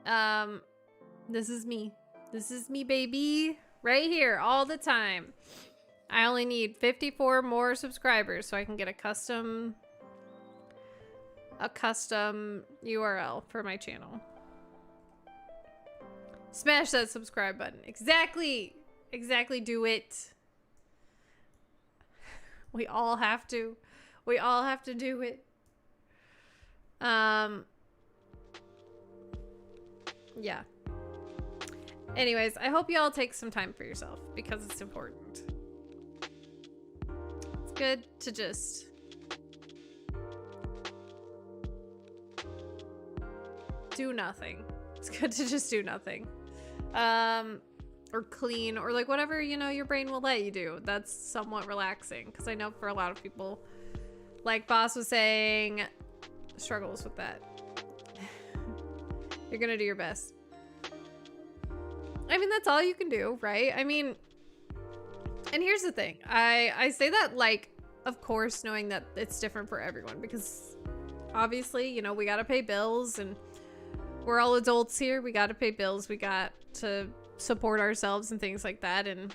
This is me. This is me, baby. Right here, all the time. I only need 54 more subscribers so I can get a custom URL for my channel. Smash that subscribe button. Exactly. Exactly, do it. We all have to. We all have to do it. Yeah. Anyways, I hope you all take some time for yourself because it's important. It's good to just do nothing. It's good to just do nothing. Or clean, or like whatever, you know, your brain will let you do. That's somewhat relaxing, because I know for a lot of people, like Boss was saying, struggles with that. You're gonna do your best. I mean, that's all you can do, right? I mean, and here's the thing. I say that, like, of course, knowing that it's different for everyone, because obviously, you know, we gotta pay bills, and we're all adults here. We gotta pay bills. We got to support ourselves and things like that, and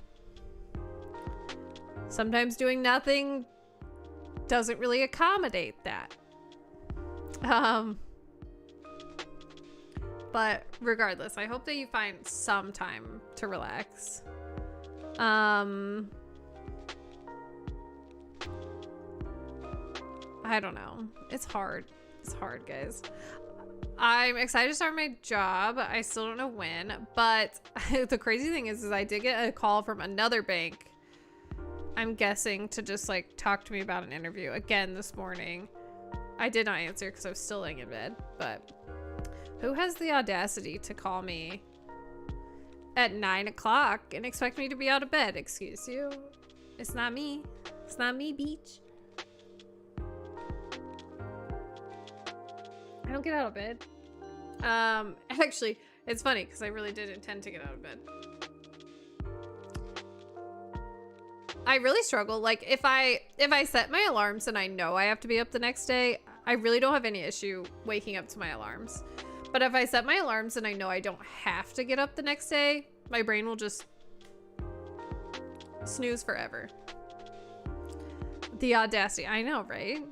sometimes doing nothing doesn't really accommodate that. But regardless, I hope that you find some time to relax. I don't know. It's hard. It's hard, guys. I'm excited to start my job. I still don't know when, but the crazy thing is I did get a call from another bank, I'm guessing, to just like talk to me about an interview again this morning. I did not answer because I was still laying in bed, but who has the audacity to call me at 9 o'clock and expect me to be out of bed? Excuse you. It's not me. It's not me, beach. I don't get out of bed. Actually, it's funny because I really did intend to get out of bed. I really struggle. Like if I set my alarms and I know I have to be up the next day, I really don't have any issue waking up to my alarms. But if I set my alarms and I know I don't have to get up the next day, my brain will just snooze forever. The audacity. I know, right?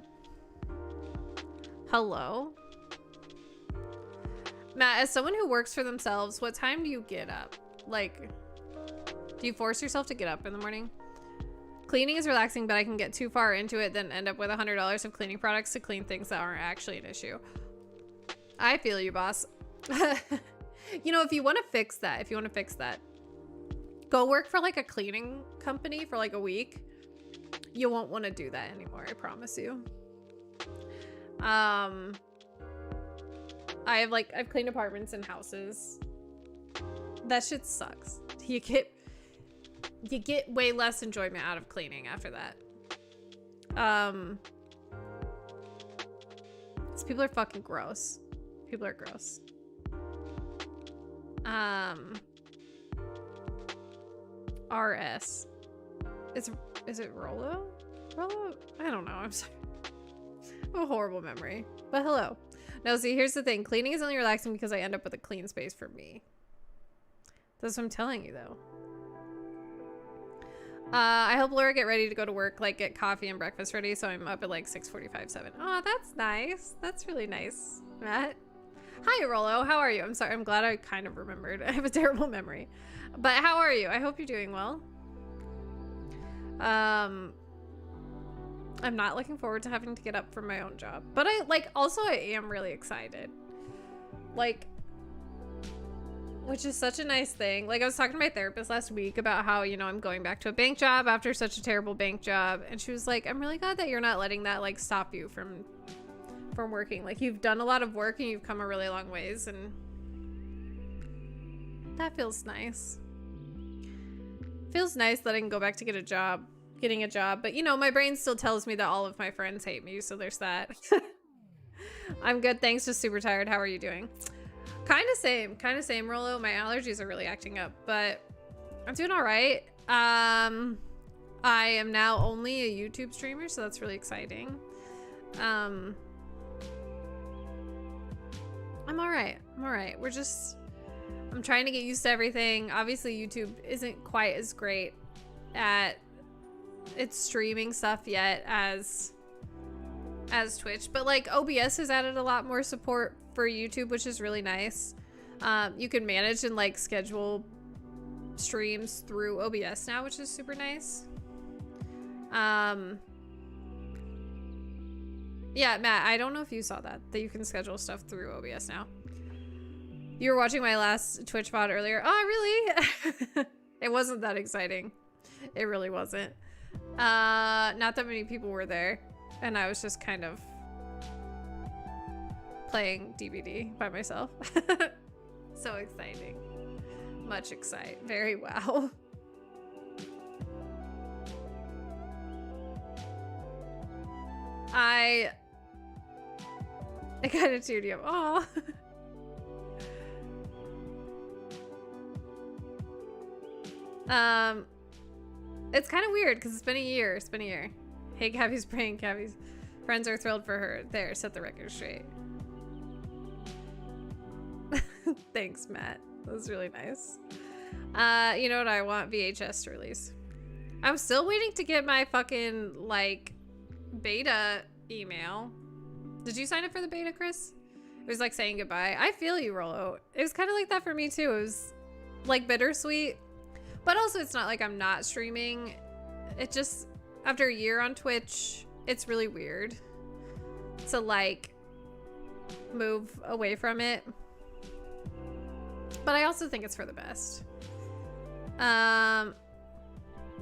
Hello? Matt, as someone who works for themselves, what time do you get up? Like, do you force yourself to get up in the morning? Cleaning is relaxing, but I can get too far into it, then end up with $100 of cleaning products to clean things that aren't actually an issue. I feel you, boss. You know, if you want to fix that, go work for like a cleaning company for like a week. You won't want to do that anymore, I promise you. I've cleaned apartments and houses. That shit sucks. You get way less enjoyment out of cleaning after that. These people are fucking gross. People are gross. RS. Is it Rolo? Rolo? I don't know. I'm sorry. I have a horrible memory. But hello. No, see, here's the thing. Cleaning is only relaxing because I end up with a clean space for me. That's what I'm telling you, though. I help Laura get ready to go to work, like get coffee and breakfast ready, so I'm up at like 6:45, 7. Oh, that's nice. That's really nice, Matt. Hi, Rolo. How are you? I'm sorry. I'm glad I kind of remembered. I have a terrible memory. But how are you? I hope you're doing well. I'm not looking forward to having to get up for my own job. But I am really excited. Like, which is such a nice thing. Like, I was talking to my therapist last week about how, you know, I'm going back to a bank job after such a terrible bank job. And she was like, I'm really glad that you're not letting that, like, stop you from working. Like, you've done a lot of work and you've come a really long ways. And that feels nice. Feels nice that I can go back to getting a job. But, you know, my brain still tells me that all of my friends hate me. So there's that. I'm good. Thanks. Just super tired. How are you doing? Kind of same, Rolo. My allergies are really acting up, but I'm doing all right. I am now only a YouTube streamer, so that's really exciting. I'm all right. I'm trying to get used to everything. Obviously, YouTube isn't quite as great at its streaming stuff yet as Twitch, but like OBS has added a lot more support for YouTube, which is really nice. You can manage and like schedule streams through OBS now, which is super nice. Yeah, Matt, I don't know if you saw that you can schedule stuff through OBS now. You were watching my last Twitch VOD earlier. Oh, really? It wasn't that exciting. It really wasn't. Not that many people were there. And I was just kind of playing DBD by myself. So exciting. Much excite. Very wow. I kind of teared you up. Aw. It's kind of weird because it's been a year. It's been a year. Hey, Gabby's praying. Gabby's friends are thrilled for her. There, set the record straight. Thanks, Matt. That was really nice. You know what I want? VHS to release. I'm still waiting to get my fucking, like, beta email. Did you sign up for the beta, Chris? It was like saying goodbye. I feel you, Rollo. It was kind of like that for me, too. It was, like, bittersweet. But also, it's not like I'm not streaming. It just, after a year on Twitch, it's really weird to, like, move away from it. But I also think it's for the best. I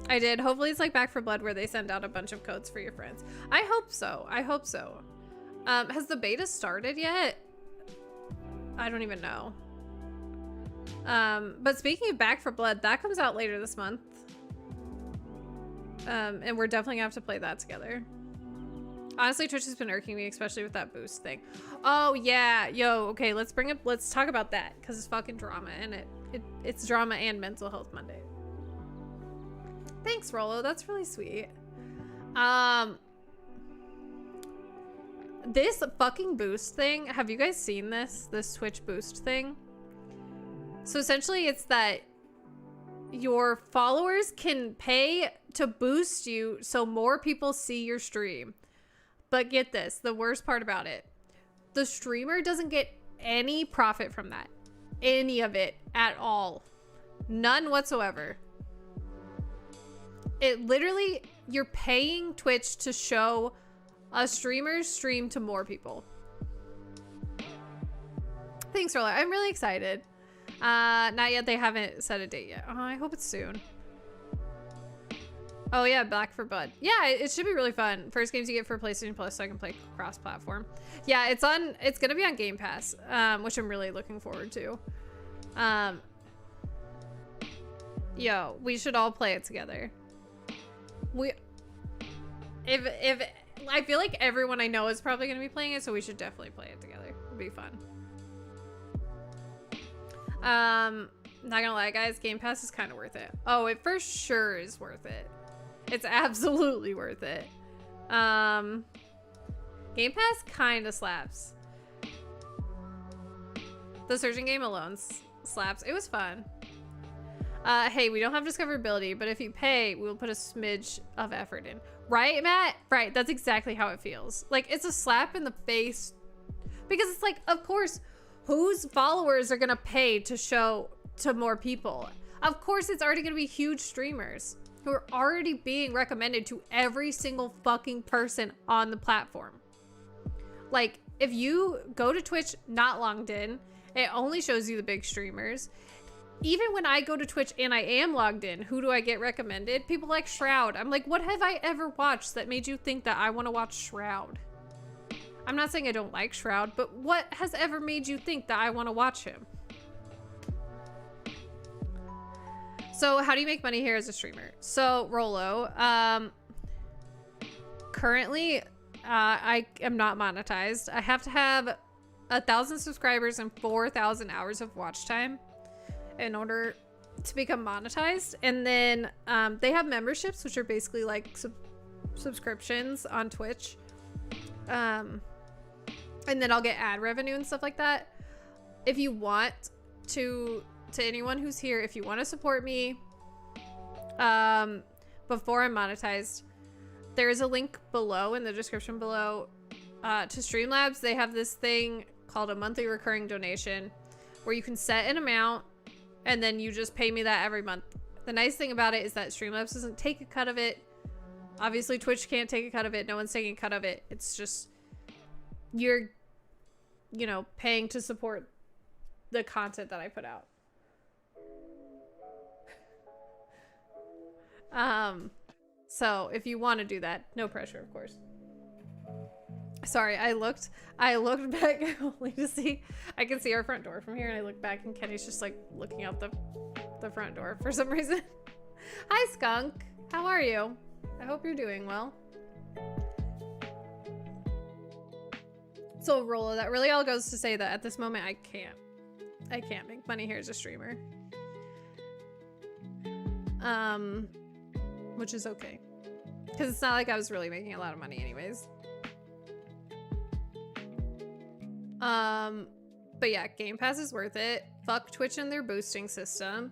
did. Hopefully it's like Back 4 Blood where they send out a bunch of codes for your friends. I hope so. I hope so. Has the beta started yet? I don't even know. But speaking of Back 4 Blood, that comes out later this month. And we're definitely gonna have to play that together. Honestly, Twitch has been irking me, especially with that boost thing. Oh yeah, yo, okay, let's talk about that because it's fucking drama and it's drama and Mental Health Monday. Thanks, Rollo. That's really sweet. This fucking boost thing. Have you guys seen this Twitch boost thing? So essentially, it's that your followers can pay to boost you so more people see your stream. But get this, the worst part about it, the streamer doesn't get any profit from that. Any of it at all. None whatsoever. It literally, you're paying Twitch to show a streamer's stream to more people. Thanks, Roller. I'm really excited. Not yet. They haven't set a date yet. Oh, I hope it's soon. Oh yeah, Back 4 Blood. Yeah, it should be really fun. First games you get for PlayStation Plus, so I can play cross-platform. Yeah, it's gonna be on Game Pass, which I'm really looking forward to. Yo, we should all play it together. If I feel like everyone I know is probably gonna be playing it, so we should definitely play it together. It'd be fun. Not gonna lie, guys, Game Pass is kind of worth it. Oh, it for sure is worth it. It's absolutely worth it. Game Pass kind of slaps. The searching game alone slaps. It was fun. Hey, we don't have discoverability, but if you pay, we'll put a smidge of effort in. Right, Matt? Right, that's exactly how it feels. Like, it's a slap in the face. Because it's like, of course, whose followers are gonna pay to show to more people? Of course, it's already gonna be huge streamers who are already being recommended to every single fucking person on the platform. Like, if you go to Twitch not logged in, it only shows you the big streamers. Even when I go to Twitch and I am logged in, who do I get recommended? People like Shroud. I'm like, what have I ever watched that made you think that I want to watch Shroud? I'm not saying I don't like Shroud, but what has ever made you think that I want to watch him? So how do you make money here as a streamer? So Rollo, currently I am not monetized. I have to have 1,000 subscribers and 4,000 hours of watch time in order to become monetized. And then they have memberships, which are basically like subscriptions on Twitch. And then I'll get ad revenue and stuff like that. If you want to anyone who's here, if you want to support me before I'm monetized, there is a link below in the description below to Streamlabs. They have this thing called a monthly recurring donation where you can set an amount and then you just pay me that every month. The nice thing about it is that Streamlabs doesn't take a cut of it. Obviously Twitch can't take a cut of it. No one's taking a cut of it. It's just you're, you know, paying to support the content that I put out. So if you want to do that, no pressure, of course. Sorry, I looked back only to see, I can see our front door from here, and I look back and Kenny's just like looking out the front door for some reason. Hi, Skunk. How are you? I hope you're doing well. So Rolo, that really all goes to say that at this moment I can't make money here as a streamer. Which is okay. Because it's not like I was really making a lot of money anyways. But yeah, Game Pass is worth it. Fuck Twitch and their boosting system.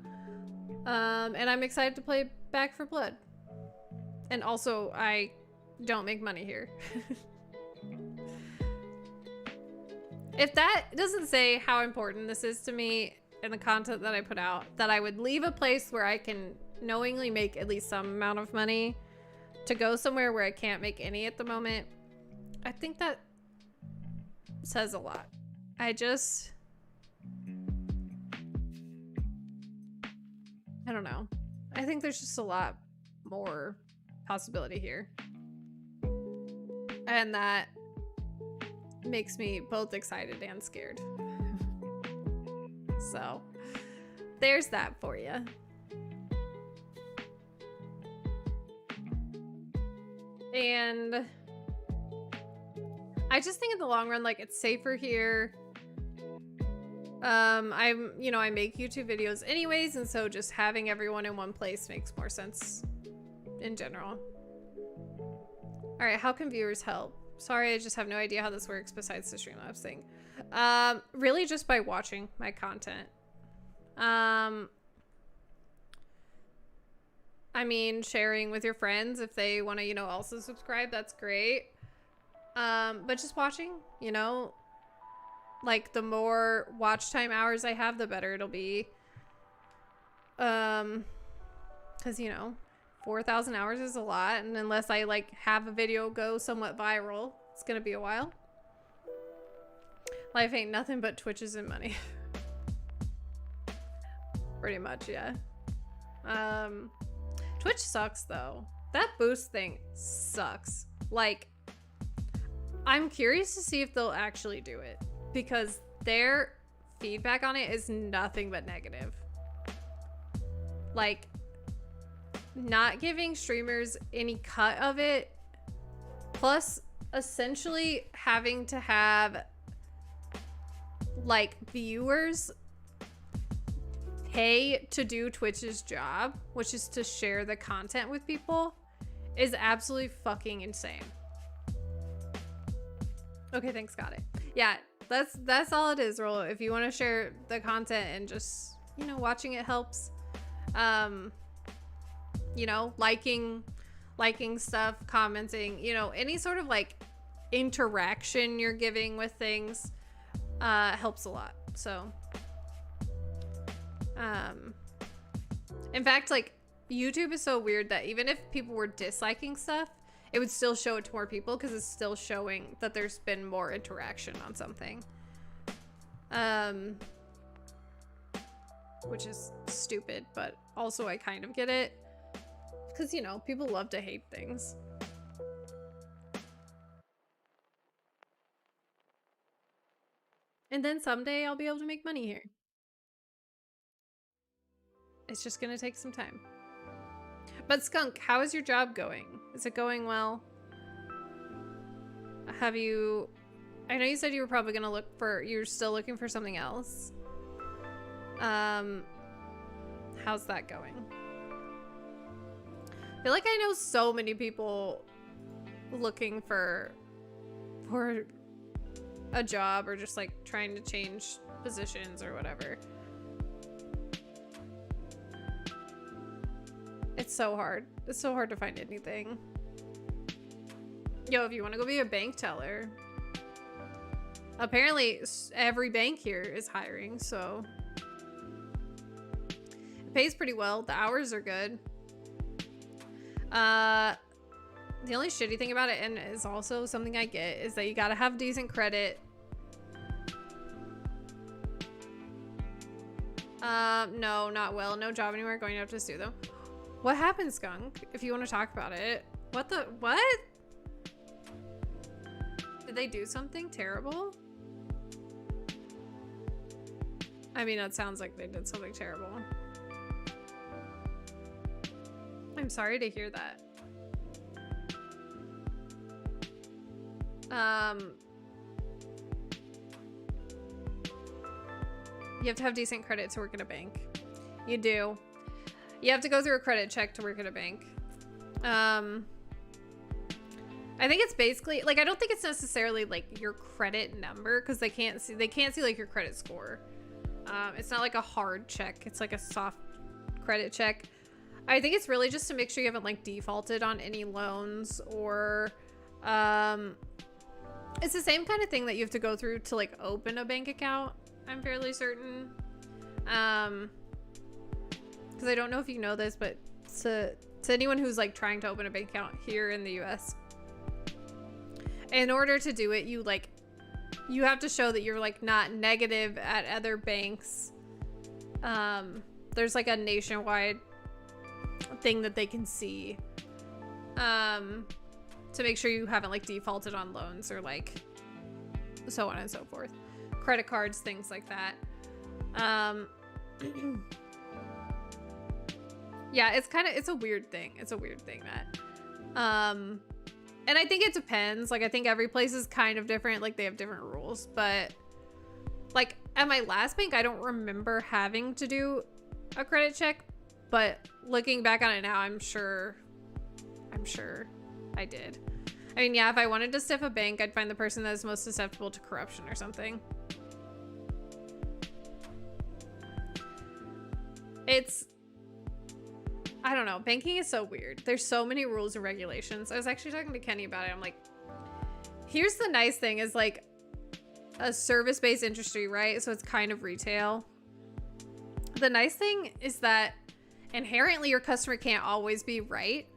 And I'm excited to play Back 4 Blood. And also, I don't make money here. If that doesn't say how important this is to me and the content that I put out, that I would leave a place where I can knowingly make at least some amount of money to go somewhere where I can't make any at the moment, I think that says a lot. I don't know. I think there's just a lot more possibility here. And that makes me both excited and scared. So, there's that for you. And I just think in the long run, like, it's safer here. I make YouTube videos anyways, and so just having everyone in one place makes more sense in general. All right, how can viewers help? Sorry, I just have no idea how this works besides the Streamlabs thing. Really just by watching my content. I mean, sharing with your friends if they want to, also subscribe, that's great. But just watching, like the more watch time hours I have, the better it'll be. Cause 4,000 hours is a lot, and unless I like have a video go somewhat viral, it's gonna be a while. Life ain't nothing but Twitches and money. Pretty much, yeah. Twitch sucks though. That boost thing sucks. Like, I'm curious to see if they'll actually do it, because their feedback on it is nothing but negative. Like, not giving streamers any cut of it, plus essentially having to have like viewers pay to do Twitch's job, which is to share the content with people, is absolutely fucking insane. Okay, thanks, got it. Yeah, that's all it is, Rolo. If you want to share the content and just, watching it helps. Liking stuff, commenting, any sort of like interaction you're giving with things helps a lot. So in fact, like, YouTube is so weird that even if people were disliking stuff, it would still show it to more people because it's still showing that there's been more interaction on something. Which is stupid, but also I kind of get it. Because, people love to hate things. And then someday I'll be able to make money here. It's just gonna take some time. But Skunk, how is your job going? Is it going well? I know you said you were probably gonna you're still looking for something else. How's that going? I feel like I know so many people looking for a job or just like trying to change positions or whatever. It's so hard. It's so hard to find anything. Yo, if you want to go be a bank teller, apparently every bank here is hiring, so it pays pretty well. The hours are good. The only shitty thing about it, and is also something I get, is that you gotta have decent credit. No, not well. No job anywhere. Going to have to sue them. What happened, Skunk? If you want to talk about it. What? Did they do something terrible? I mean, it sounds like they did something terrible. I'm sorry to hear that. You have to have decent credit to work at a bank. You do. You have to go through a credit check to work at a bank. I think it's basically like, I don't think it's necessarily like your credit number, because they can't see like your credit score. It's not like a hard check. It's like a soft credit check. I think it's really just to make sure you haven't like defaulted on any loans, or it's the same kind of thing that you have to go through to like open a bank account. I'm fairly certain. Because I don't know if you know this, but to anyone who's like trying to open a bank account here in the US, in order to do it, you have to show that you're like not negative at other banks. There's like a nationwide thing that they can see, to make sure you haven't like defaulted on loans or like so on and so forth. Credit cards, things like that. Yeah, it's a weird thing. It's a weird thing that, and I think it depends. Like, I think every place is kind of different. Like, they have different rules, but like at my last bank, I don't remember having to do a credit check, but looking back on it now, I'm sure I did. I mean, yeah, if I wanted to stiff a bank, I'd find the person that is most susceptible to corruption or something. I don't know. Banking is so weird. There's so many rules and regulations. I was actually talking to Kenny about it. I'm like, here's the nice thing is like a service-based industry, right? So it's kind of retail. The nice thing is that inherently your customer can't always be right.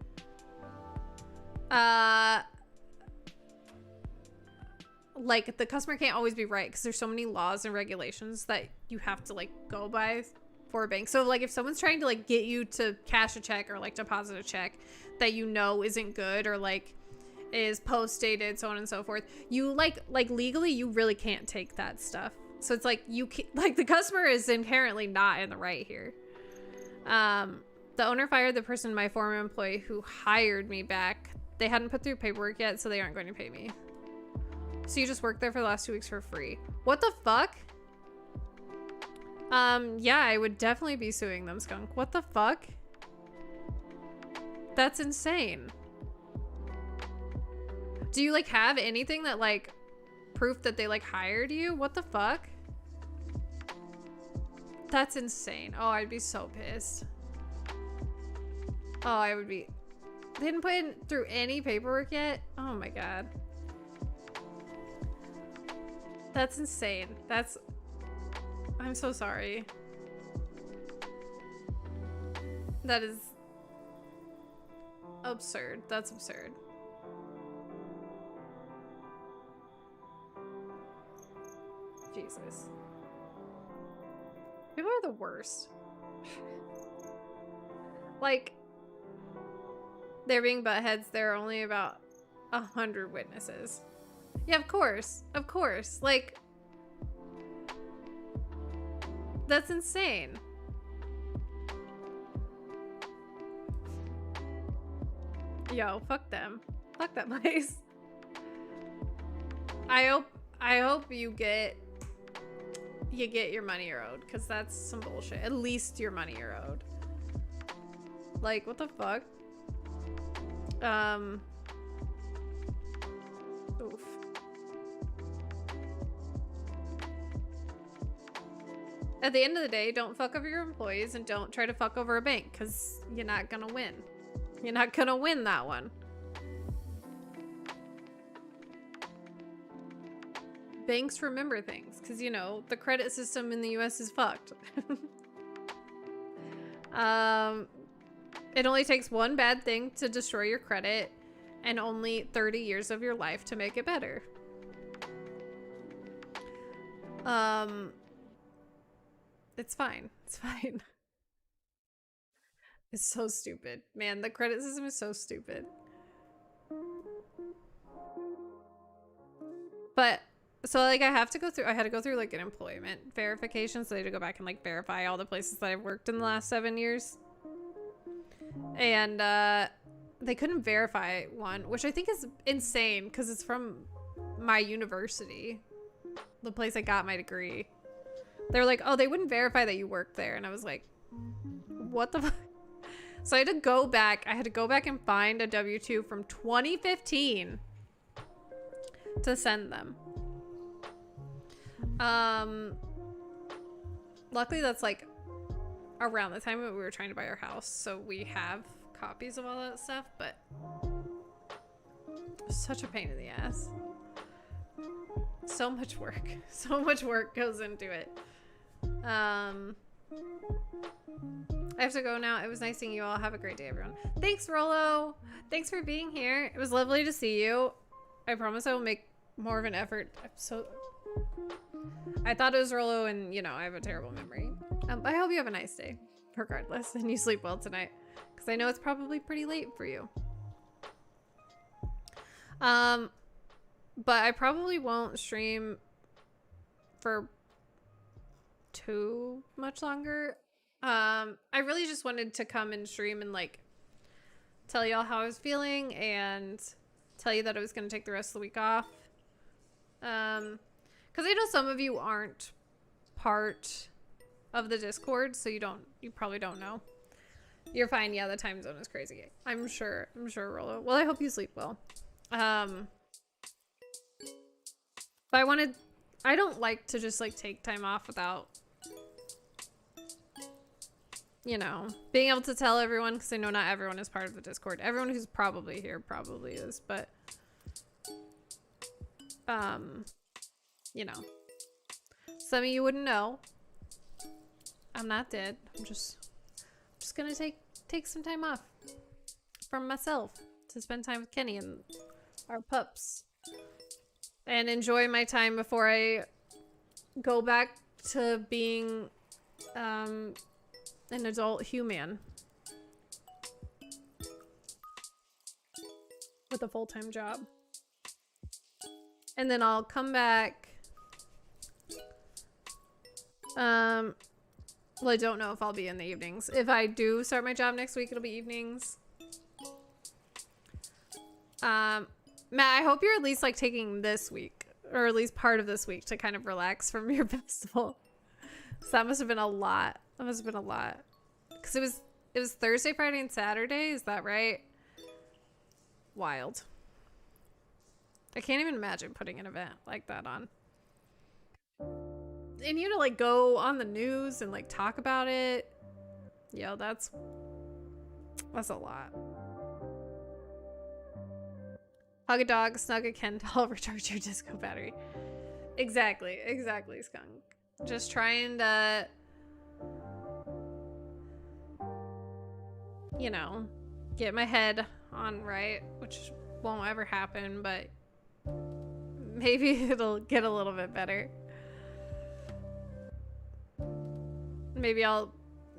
Like the customer can't always be right because there's so many laws and regulations that you have to like go by for a bank. So like if someone's trying to like get you to cash a check or like deposit a check that you know isn't good or like is post dated, so on and so forth, you like legally you really can't take that stuff. So it's like you can, like the customer is inherently not in the right here. The owner fired the person, my former employee who hired me back. They hadn't put through paperwork yet, so they aren't going to pay me. So you just worked there for the last 2 weeks for free. What the fuck? Yeah, I would definitely be suing them, skunk. What the fuck? That's insane. Do you like have anything that like proof that they like hired you? What the fuck? That's insane. Oh, I'd be so pissed. Oh, I would be. They didn't put in through any paperwork yet? Oh my god. That's insane. That's... I'm so sorry. That is absurd. That's absurd. Jesus. People are the worst. Like, they're being buttheads. There are only about 100 witnesses. Yeah, of course. Of course. Like, that's insane. Yo, fuck them. Fuck that place. I hope you get your money you're owed, because that's some bullshit. At least your money you're owed. Like, what the fuck? Oof. At the end of the day, don't fuck over your employees and don't try to fuck over a bank, because you're not gonna win. You're not gonna win that one. Banks remember things, because, you know, the credit system in the US is fucked. It only takes one bad thing to destroy your credit and only 30 years of your life to make it better. It's fine. It's fine. It's so stupid. Man, the credit system is so stupid. But so like I had to go through like an employment verification. So I had to go back and like verify all the places that I've worked in the last 7 years. And they couldn't verify one, which I think is insane because it's from my university, the place I got my degree. They were like, oh, they wouldn't verify that you worked there. And I was like, what the fuck? So I had to go back. I had to go back and find a W-2 from 2015 to send them. Luckily that's like around the time that we were trying to buy our house, so we have copies of all that stuff, but such a pain in the ass. So much work goes into it. I have to go now. It was nice seeing you all. Have a great day, everyone. Thanks, Rolo. Thanks for being here. It was lovely to see you. I promise I will make more of an effort. I thought it was Rolo, and you know, I have a terrible memory. I hope you have a nice day, regardless, and you sleep well tonight, because I know it's probably pretty late for you. But I probably won't stream for too much longer. I really just wanted to come and stream and like tell y'all how I was feeling and tell you that I was going to take the rest of the week off. Because I know some of you aren't part of the Discord, so you probably don't know. You're fine. Yeah, the time zone is crazy. I'm sure, Rolo. Well, I hope you sleep well. But I don't like to just like take time off without, you know, being able to tell everyone, because I know not everyone is part of the Discord. Everyone who's probably here probably is, but you know, some of you wouldn't know. I'm not dead. I'm just gonna take some time off from myself to spend time with Kenny and our pups and enjoy my time before I go back to being an adult human with a full-time job. And then I'll come back. Well, I don't know if I'll be in the evenings. If I do start my job next week, it'll be evenings. Matt, I hope you're at least like taking this week, or at least part of this week, to kind of relax from your festival. So that must have been a lot. Because it was Thursday, Friday, and Saturday. Is that right? Wild. I can't even imagine putting an event like that on. And you to like go on the news and like talk about it. Yo, that's a lot. Hug a dog, snug a Ken doll, recharge your disco battery. Exactly, Skunk. Just trying to, you know, get my head on right, which won't ever happen, but maybe it'll get a little bit better. Maybe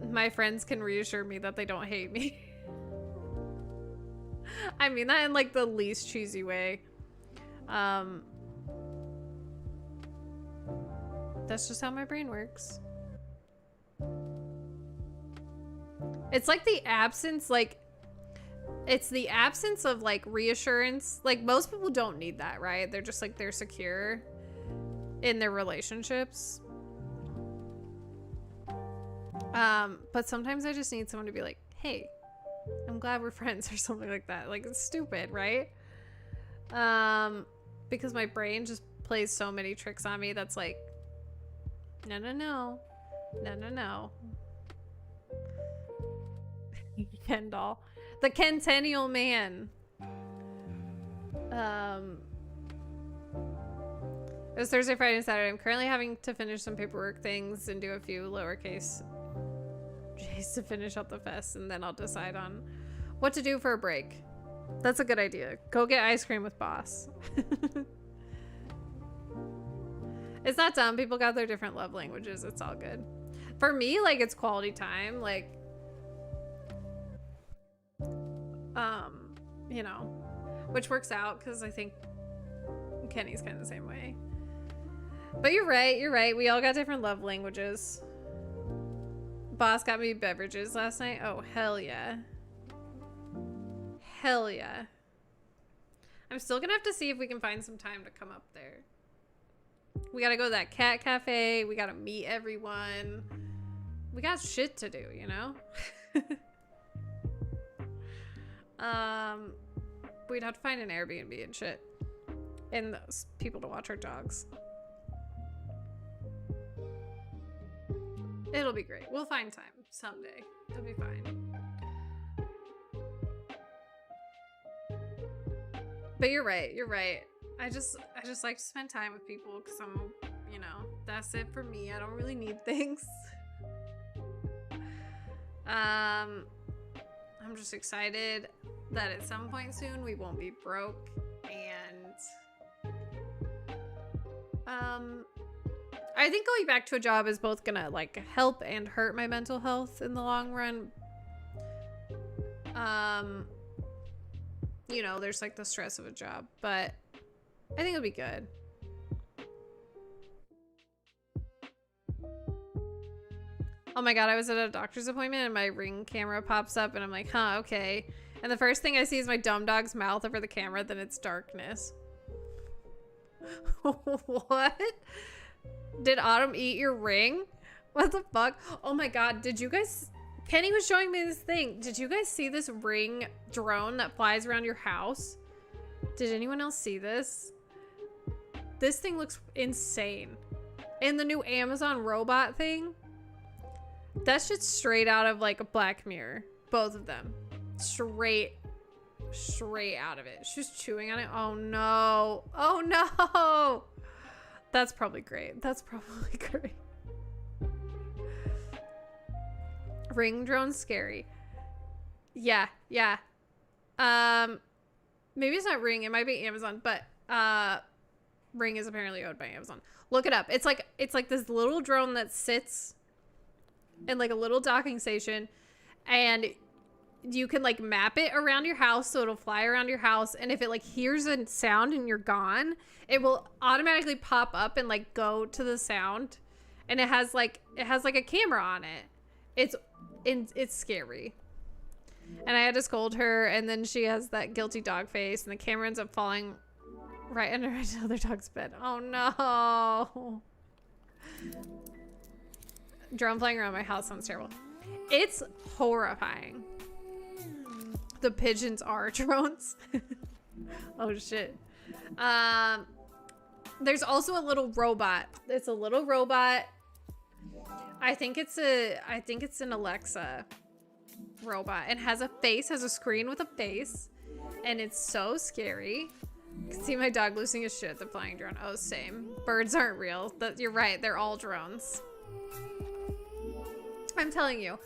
my friends can reassure me that they don't hate me. I mean that in like the least cheesy way. That's just how my brain works. It's like the absence, it's the absence of like reassurance. Like most people don't need that, right? They're just like, they're secure in their relationships. But sometimes I just need someone to be like, hey, I'm glad we're friends, or something like that. Like, it's stupid, right? Because my brain just plays so many tricks on me that's like, no. Ken doll. The Kentennial man. It was Thursday, Friday, and Saturday. I'm currently having to finish some paperwork things and do a few lowercase J's to finish up the fest, and then I'll decide on what to do for a break. That's a good idea. Go get ice cream with Boss. It's not dumb. People got their different love languages. It's all good. For me, like, it's quality time. Like, you know, which works out because I think Kenny's kind of the same way. But you're right. You're right. We all got different love languages. Boss got me beverages last night. Oh, hell yeah. Hell yeah. I'm still gonna have to see if we can find some time to come up there. We gotta go to that cat cafe. We gotta meet everyone. We got shit to do, you know? We'd have to find an Airbnb and shit. And those people to watch our dogs. It'll be great. We'll find time someday. It'll be fine. But you're right. You're right. I just like to spend time with people because I'm, you know, that's it for me. I don't really need things. I'm just excited that at some point soon we won't be broke, and I think going back to a job is both gonna like help and hurt my mental health in the long run. You know, there's like the stress of a job, but I think it'll be good. Oh my god, I was at a doctor's appointment and my Ring camera pops up and I'm like, huh, okay. And the first thing I see is my dumb dog's mouth over the camera, then it's darkness. What? Did Autumn eat your Ring? What the fuck? Oh my god, did you guys... Kenny was showing me this thing. Did you guys see this Ring drone that flies around your house? Did anyone else see this? This thing looks insane. And the new Amazon robot thing? That shit's straight out of like a Black Mirror. Both of them. Straight out of it. She's chewing on it. Oh no. Oh no. That's probably great. That's probably great. Ring drone's scary. Yeah. Maybe it's not Ring. It might be Amazon, but Ring is apparently owned by Amazon. Look it up. It's like this little drone that sits in like a little docking station, and you can like map it around your house so it'll fly around your house, and if it like hears a sound and you're gone, it will automatically pop up and like go to the sound, and it has like a camera on it. It's scary. And I had to scold her, and then she has that guilty dog face, and the camera ends up falling right under another dog's bed. Oh no. Drone flying around my house sounds terrible. It's horrifying. The pigeons are drones. Oh shit. There's also a little robot. It's a little robot. I think it's an Alexa robot, and has a face, has a screen with a face, and it's so scary. You can see my dog losing his shit at the flying drone. Oh, same. Birds aren't real. You're right. They're all drones. I'm telling you,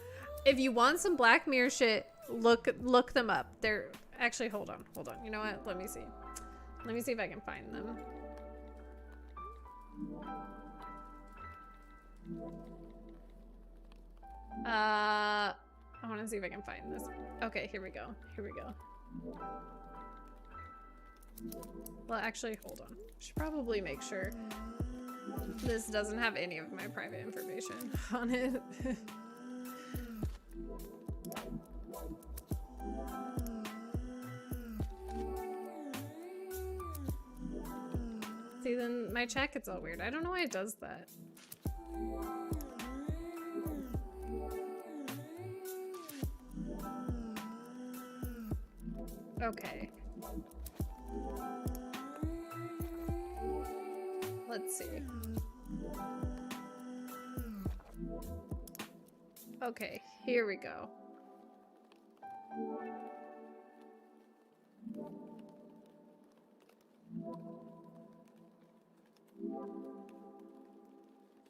if you want some Black Mirror shit, look them up. They're actually, hold on. You know what? Let me see if I can find them. I want to see if I can find this. Okay, here we go. Well, actually, hold on. I should probably make sure this doesn't have any of my private information on it. See, then my chat gets all weird. I don't know why it does that. Okay. Let's see. Okay, here we go.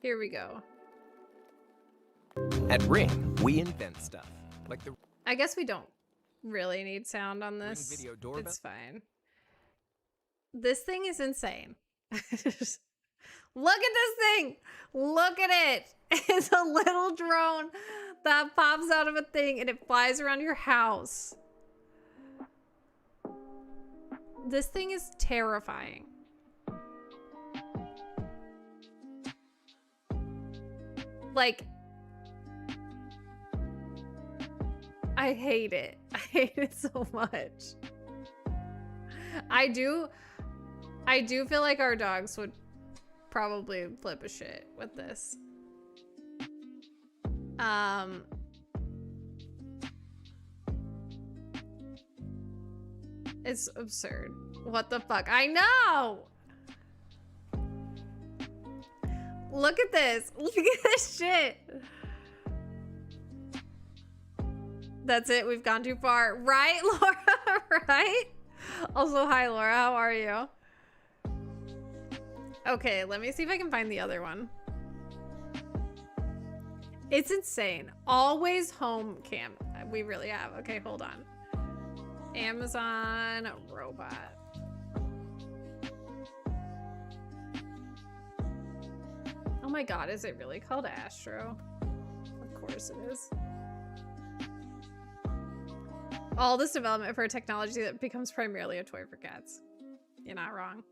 Here we go. At Ring, we invent stuff. Like the I guess we don't really need sound on this. Ring video doorbell. It's fine. This thing is insane. Look at this thing. Look at it. It's a little drone that pops out of a thing and it flies around your house. This thing is terrifying. Like, I hate it. I hate it so much. I do feel like our dogs would probably flip a shit with this. It's absurd. What the fuck? I know! Look at this. Look at this shit. That's it. We've gone too far. Right, Laura? Right? Also, hi, Laura. How are you? Okay, let me see if I can find the other one. It's insane. Always home cam. We really have. Okay, hold on. Amazon robot. Oh my god, is it really called Astro? Of course it is. All this development for a technology that becomes primarily a toy for cats. You're not wrong.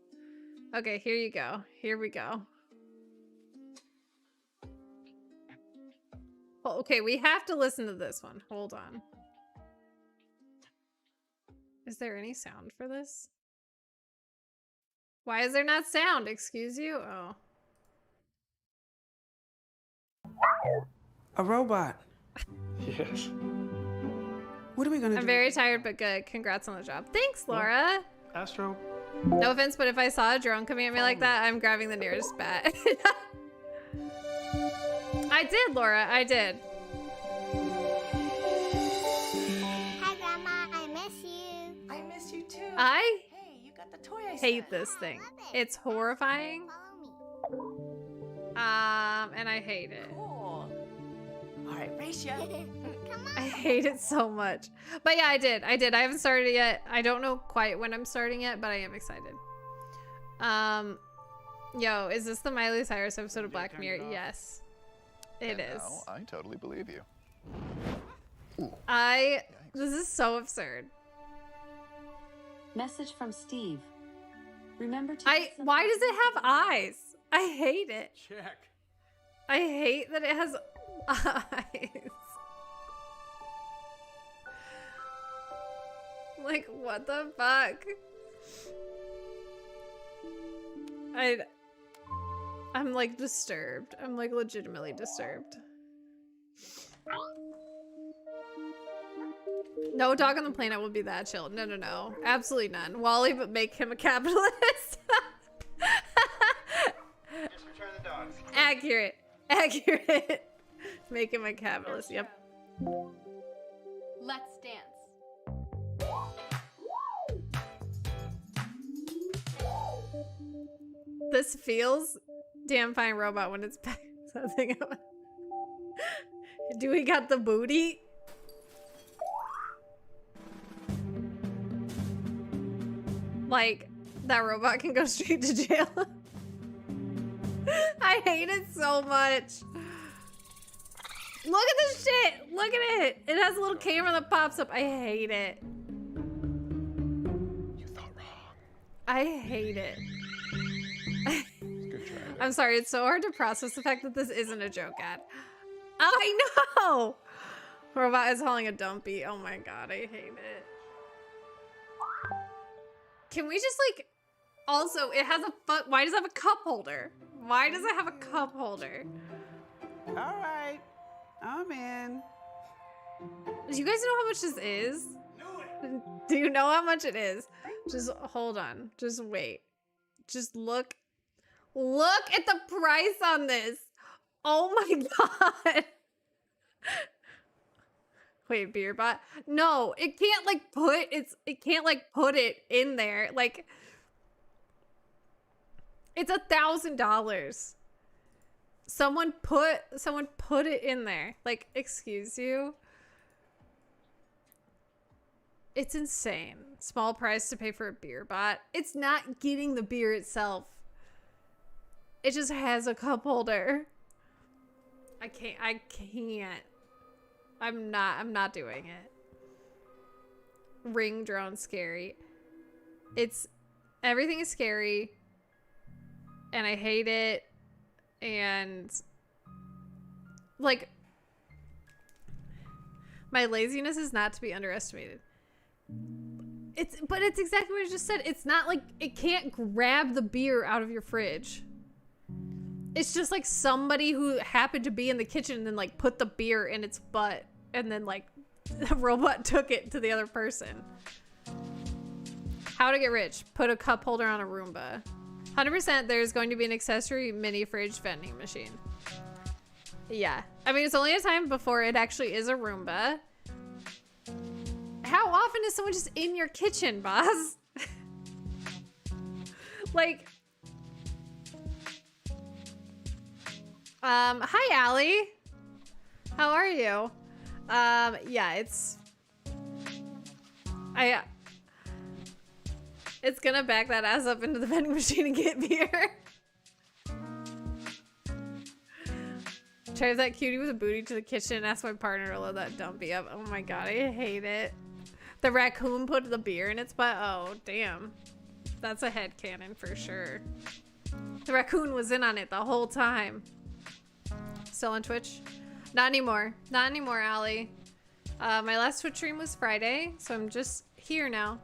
Okay, here you go. Here we go. Well, okay, we have to listen to this one. Hold on. Is there any sound for this? Why is there not sound? Excuse you? Oh. A robot. Yes. What are we gonna do? I'm very tired, but good. Congrats on the job. Thanks, Laura. Astro. No offense, but if I saw a drone coming at me like that, I'm grabbing the nearest bat. I did, Laura. I did. Hi, Grandma. I miss you. I miss you too. I Hey, you got the toy I hate sent. this thing. love it. It's horrifying. Follow me. And I hate it. Cool. All right, race ya. Come I on. hate it so much. But yeah, I did. I haven't started it yet. I don't know quite when I'm starting it, but I am excited. Yo, is this the Miley Cyrus episode of Black Mirror? Yes. It is. No, I totally believe you. This is so absurd. Message from Steve. Remember to Why does it have eyes? I hate it. Check. I hate that it has eyes. Like, what the fuck? I'm like disturbed. I'm like legitimately disturbed. No dog on the planet will be that chill. No, no, no. Absolutely none. Wally, but make him a capitalist. Just return the dogs. Accurate. Accurate. Make him a capitalist. Yep. Let's dance. This feels damn fine robot when it's back. Something. Do we got the booty? Like, that robot can go straight to jail. I hate it so much. Look at this shit. Look at it. It has a little camera that pops up. I hate it. You thought wrong. I hate it. Good try. I'm sorry, it's so hard to process the fact that this isn't a joke ad. I know! Robot is hauling a dumpy. Oh my god, I hate it. Can we just like... Also, it has a why does it have a cup holder? Why does it have a cup holder? All right, I'm in. Do you guys know how much this is? Do you know how much it is? Just hold on. Just wait. Just look. Look at the price on this. Oh my god. Wait, beer bot? No, it can't like put it can't like put it in there. Like it's $1,000. Someone put it in there. Like, excuse you? It's insane. Small price to pay for a beer bot. It's not getting the beer itself. It just has a cup holder. I can't. I'm not doing it. Ring drone scary. Everything is scary. And I hate it. And like, my laziness is not to be underestimated. But it's exactly what I just said. It's not like it can't grab the beer out of your fridge. It's just like somebody who happened to be in the kitchen and then like put the beer in its butt and then like the robot took it to the other person. How to get rich. Put a cup holder on a Roomba. 100% there's going to be an accessory mini fridge vending machine. Yeah. I mean, it's only a time before it actually is a Roomba. How often is someone just in your kitchen, boss? Like, hi, Allie. How are you? Yeah, it's gonna back that ass up into the vending machine and get beer. Drive that cutie with a booty to the kitchen and ask my partner to load that dumpy up. Oh my god, I hate it. The raccoon put the beer in its butt. Oh, damn. That's a headcanon for sure. The raccoon was in on it the whole time. Still on Twitch? Not anymore. Not anymore, Allie. My last Twitch stream was Friday, so I'm just here now.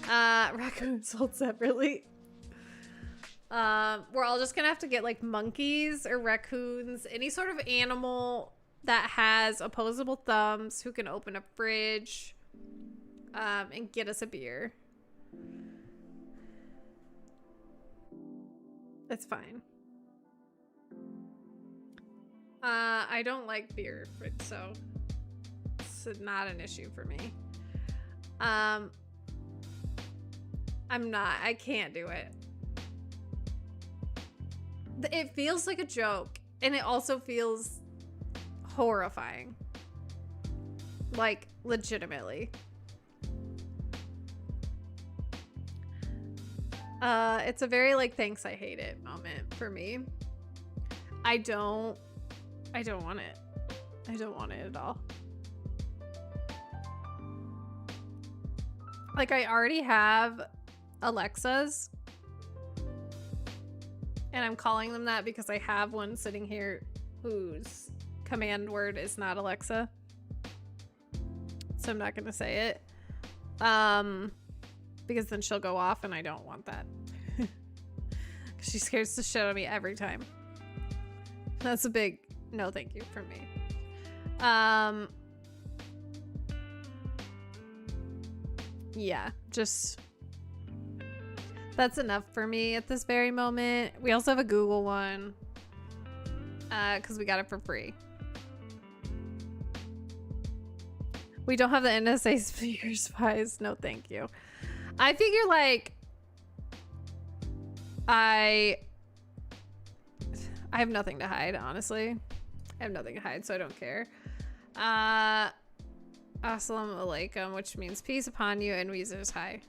Raccoons sold separately. We're all just gonna have to get like monkeys or raccoons, any sort of animal that has opposable thumbs who can open a fridge, and get us a beer. It's fine. I don't like beer, so it's not an issue for me. I can't do it. It feels like a joke, and it also feels horrifying. Like, legitimately. It's a very, like, thanks, I hate it moment for me. I don't want it. I don't want it at all. Like, I already have Alexas. And I'm calling them that because I have one sitting here whose command word is not Alexa. So I'm not going to say it. Because then she'll go off and I don't want that. She scares the shit out of me every time. That's a big no thank you from me. Yeah, just... that's enough for me at this very moment. We also have a Google one. Because we got it for free. We don't have the NSA speaker spies. No, thank you. I figure, like... I have nothing to hide, honestly. I have nothing to hide, so I don't care. Assalamu alaikum, which means peace upon you, and Weezer's hi.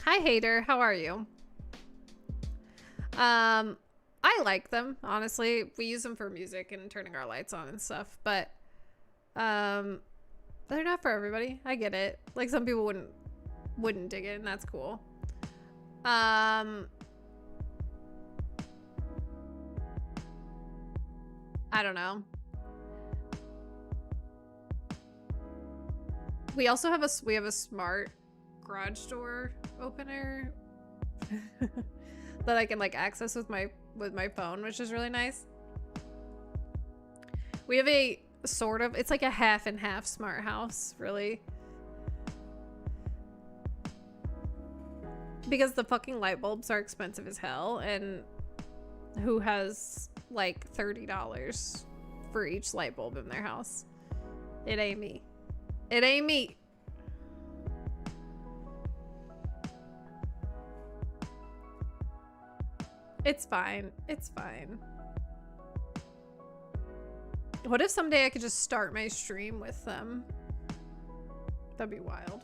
Hi, hater. How are you? I like them, honestly. We use them for music and turning our lights on and stuff, but they're not for everybody. I get it. Like, some people wouldn't dig it, and that's cool. I don't know. We also have a smart garage door opener that I can like access with my phone, which is really nice. We have a sort of, it's like a half and half smart house, really. Because the fucking light bulbs are expensive as hell, and who has like $30 for each light bulb in their house? It ain't me. It ain't me. It's fine. It's fine. What if someday I could just start my stream with them? That'd be wild.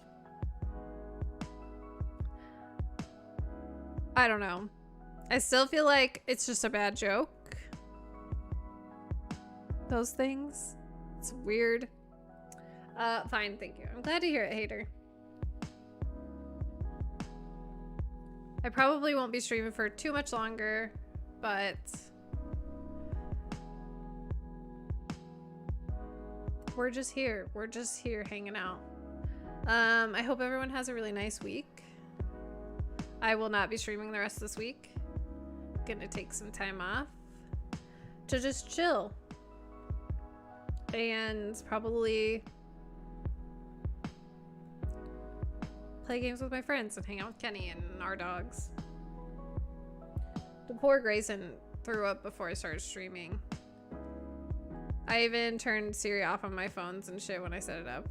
I don't know. I still feel like it's just a bad joke. Those things. It's weird. Fine, thank you. I'm glad to hear it, hater. I probably won't be streaming for too much longer, but we're just here. We're just here hanging out. I hope everyone has a really nice week. I will not be streaming the rest of this week. Gonna take some time off to just chill and probably play games with my friends and hang out with Kenny and our dogs. The poor Grayson threw up before I started streaming. I even turned Siri off on my phones and shit when I set it up.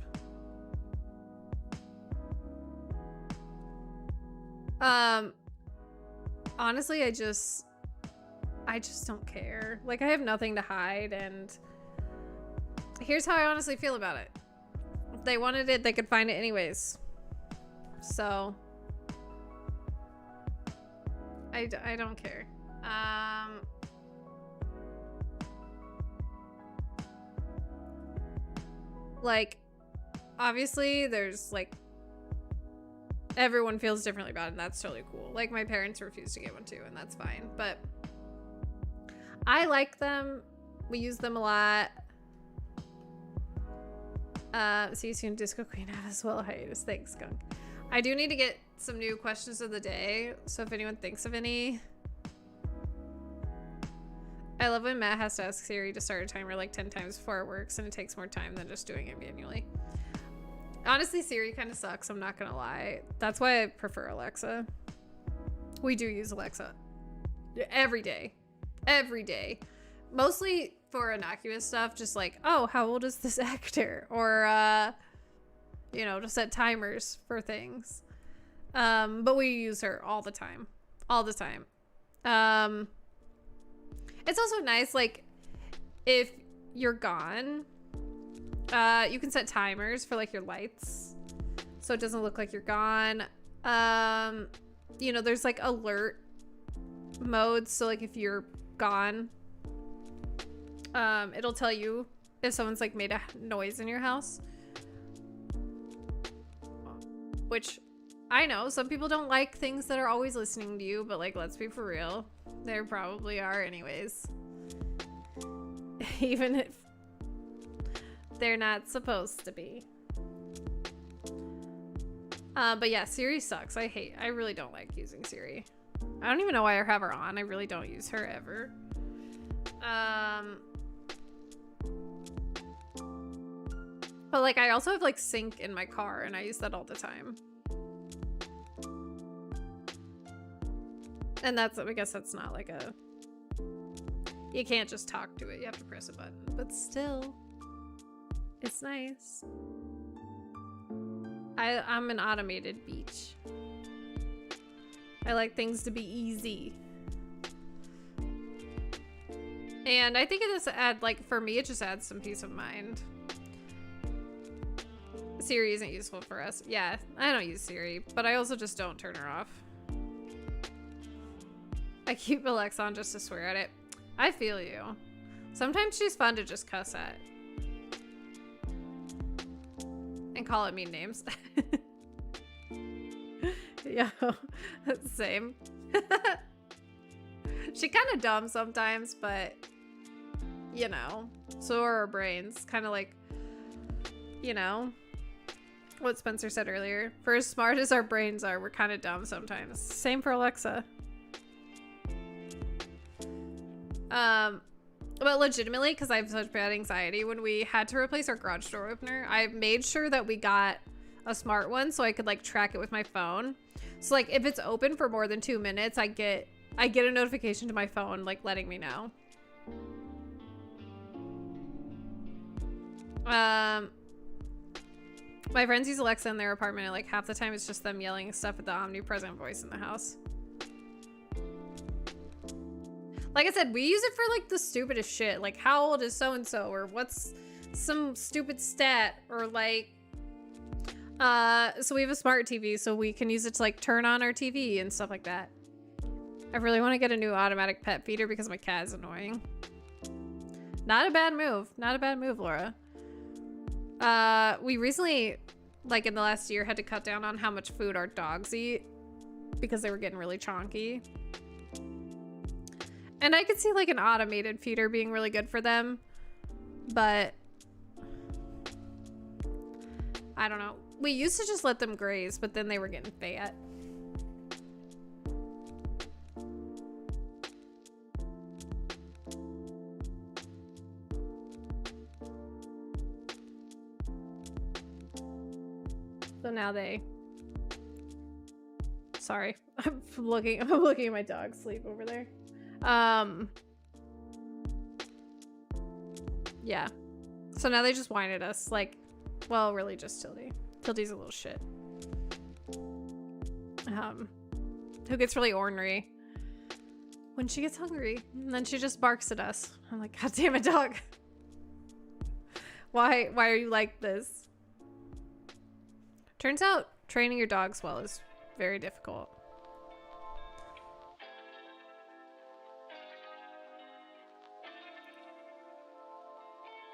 Honestly, I just don't care. Like, I have nothing to hide, and here's how I honestly feel about it. If they wanted it, they could find it anyways. So I don't care. Like, obviously there's like, everyone feels differently about it, and that's totally cool. Like, my parents refused to get one too, and that's fine, but I like them. We use them a lot. See you soon, Disco Queen. Have as well hiatus. Thanks, Skunk. I do need to get some new questions of the day, so if anyone thinks of any. I love when Matt has to ask Siri to start a timer like 10 times before it works, and it takes more time than just doing it manually. Honestly, Siri kind of sucks, I'm not gonna lie. That's why I prefer Alexa. We do use Alexa every day. Every day. Mostly for innocuous stuff, just like, oh, how old is this actor? Or, you know, to set timers for things. But we use her all the time. All the time. It's also nice, like, if you're gone, you can set timers for, like, your lights, so it doesn't look like you're gone. You know, there's, like, alert modes, so, like, if you're gone, it'll tell you if someone's, like, made a noise in your house. Which, I know, some people don't like things that are always listening to you, but, like, let's be for real. There probably are anyways. Even if they're not supposed to be. But yeah, Siri sucks. I really don't like using Siri. I don't even know why I have her on. I really don't use her ever. But like, I also have like sync in my car, and I use that all the time. And that's, I guess that's not like a, you can't just talk to it, you have to press a button, but still, it's nice. I'm an automated beach. I like things to be easy. And I think it just add, like, for me, it just adds some peace of mind. Siri isn't useful for us. Yeah, I don't use Siri, but I also just don't turn her off. I keep Alexa on just to swear at it. I feel you. Sometimes she's fun to just cuss at. And call it mean names. Yo, same. She kind of dumb sometimes, but, you know, so are our brains. Kind of like, you know, what Spencer said earlier. For as smart as our brains are, we're kind of dumb sometimes. Same for Alexa. But legitimately, because I have such bad anxiety, when we had to replace our garage door opener, I made sure that we got a smart one so I could like track it with my phone. So like if it's open for more than 2 minutes, I get a notification to my phone like letting me know. My friends use Alexa in their apartment, and like half the time it's just them yelling stuff at the omnipresent voice in the house. Like I said, we use it for like the stupidest shit. Like, how old is so-and-so? Or what's some stupid stat? Or like, so we have a smart TV, so we can use it to like turn on our TV and stuff like that. I really want to get a new automatic pet feeder because my cat is annoying. Not a bad move. Not a bad move, Laura. We recently, like in the last year, had to cut down on how much food our dogs eat because they were getting really chonky. And I could see like an automated feeder being really good for them, but I don't know. We used to just let them graze, but then they were getting fat. So now they... Sorry. I'm looking at my dog sleep over there. Yeah. So now they just whine at us, like, well, really just Tildy. Tildy's a little shit. Who gets really ornery when she gets hungry, and then she just barks at us. I'm like, God damn it, dog. Why are you like this? Turns out training your dogs well is very difficult.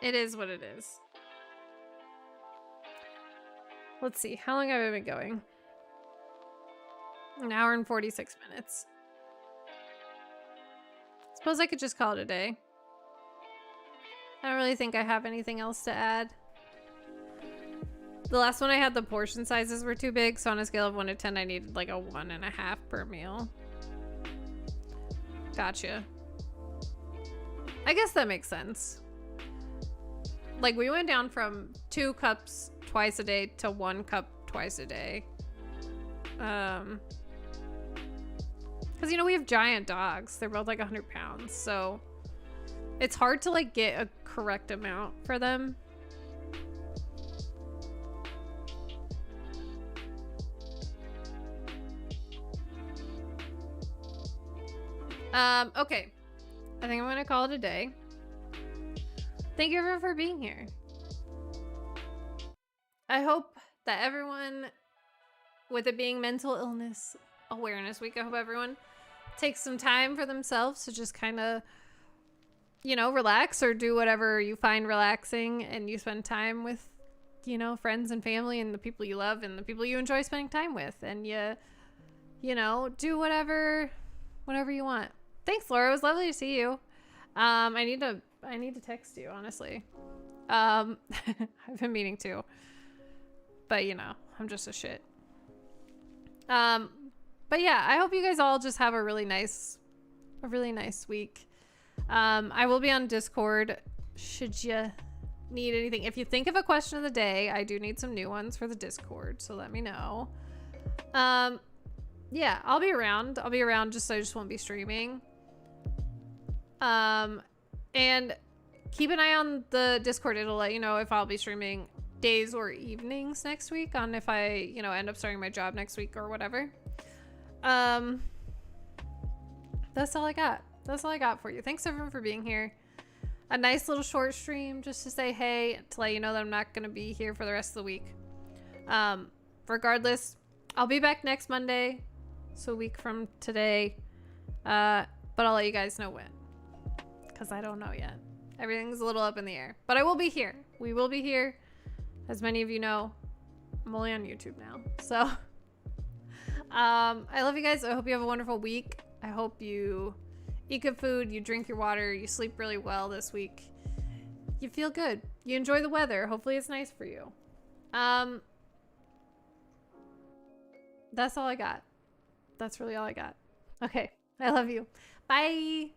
It is what it is. Let's see. How long have I been going? An hour and 46 minutes. Suppose I could just call it a day. I don't really think I have anything else to add. The last one I had, the portion sizes were too big, so on a scale of 1 to 10, I needed like a 1.5 per meal. Gotcha. I guess that makes sense. Like, we went down from 2 cups twice a day to 1 cup twice a day. Because, you know, we have giant dogs. They're both like 100 pounds, so it's hard to like get a correct amount for them. Okay. I think I'm gonna call it a day. Thank you everyone for being here. I hope that everyone, with it being Mental Illness Awareness Week, I hope everyone takes some time for themselves to just kind of, you know, relax or do whatever you find relaxing, and you spend time with, you know, friends and family and the people you love and the people you enjoy spending time with, and you know, do whatever you want. Thanks, Laura. It was lovely to see you. I need to text you, honestly. I've been meaning to, but you know, I'm just a shit. But yeah, I hope you guys all just have a really nice week. I will be on Discord should you need anything. If you think of a question of the day, I do need some new ones for the Discord, so let me know. Yeah, I'll be around. I just won't be streaming. And keep an eye on the Discord. It'll let you know if I'll be streaming days or evenings next week, on if I, you know, end up starting my job next week or whatever. That's all I got. That's all I got for you. Thanks everyone for being here. A nice little short stream just to say hey, to let you know that I'm not going to be here for the rest of the week. Regardless, I'll be back next Monday, so a week from today. But I'll let you guys know when, because I don't know yet. Everything's a little up in the air, but I will be here. We will be here. As many of you know, I'm only on YouTube now. So I love you guys. I hope you have a wonderful week. I hope you eat good food, you drink your water, you sleep really well this week. You feel good. You enjoy the weather. Hopefully it's nice for you. That's all I got. That's really all I got. Okay. I love you. Bye.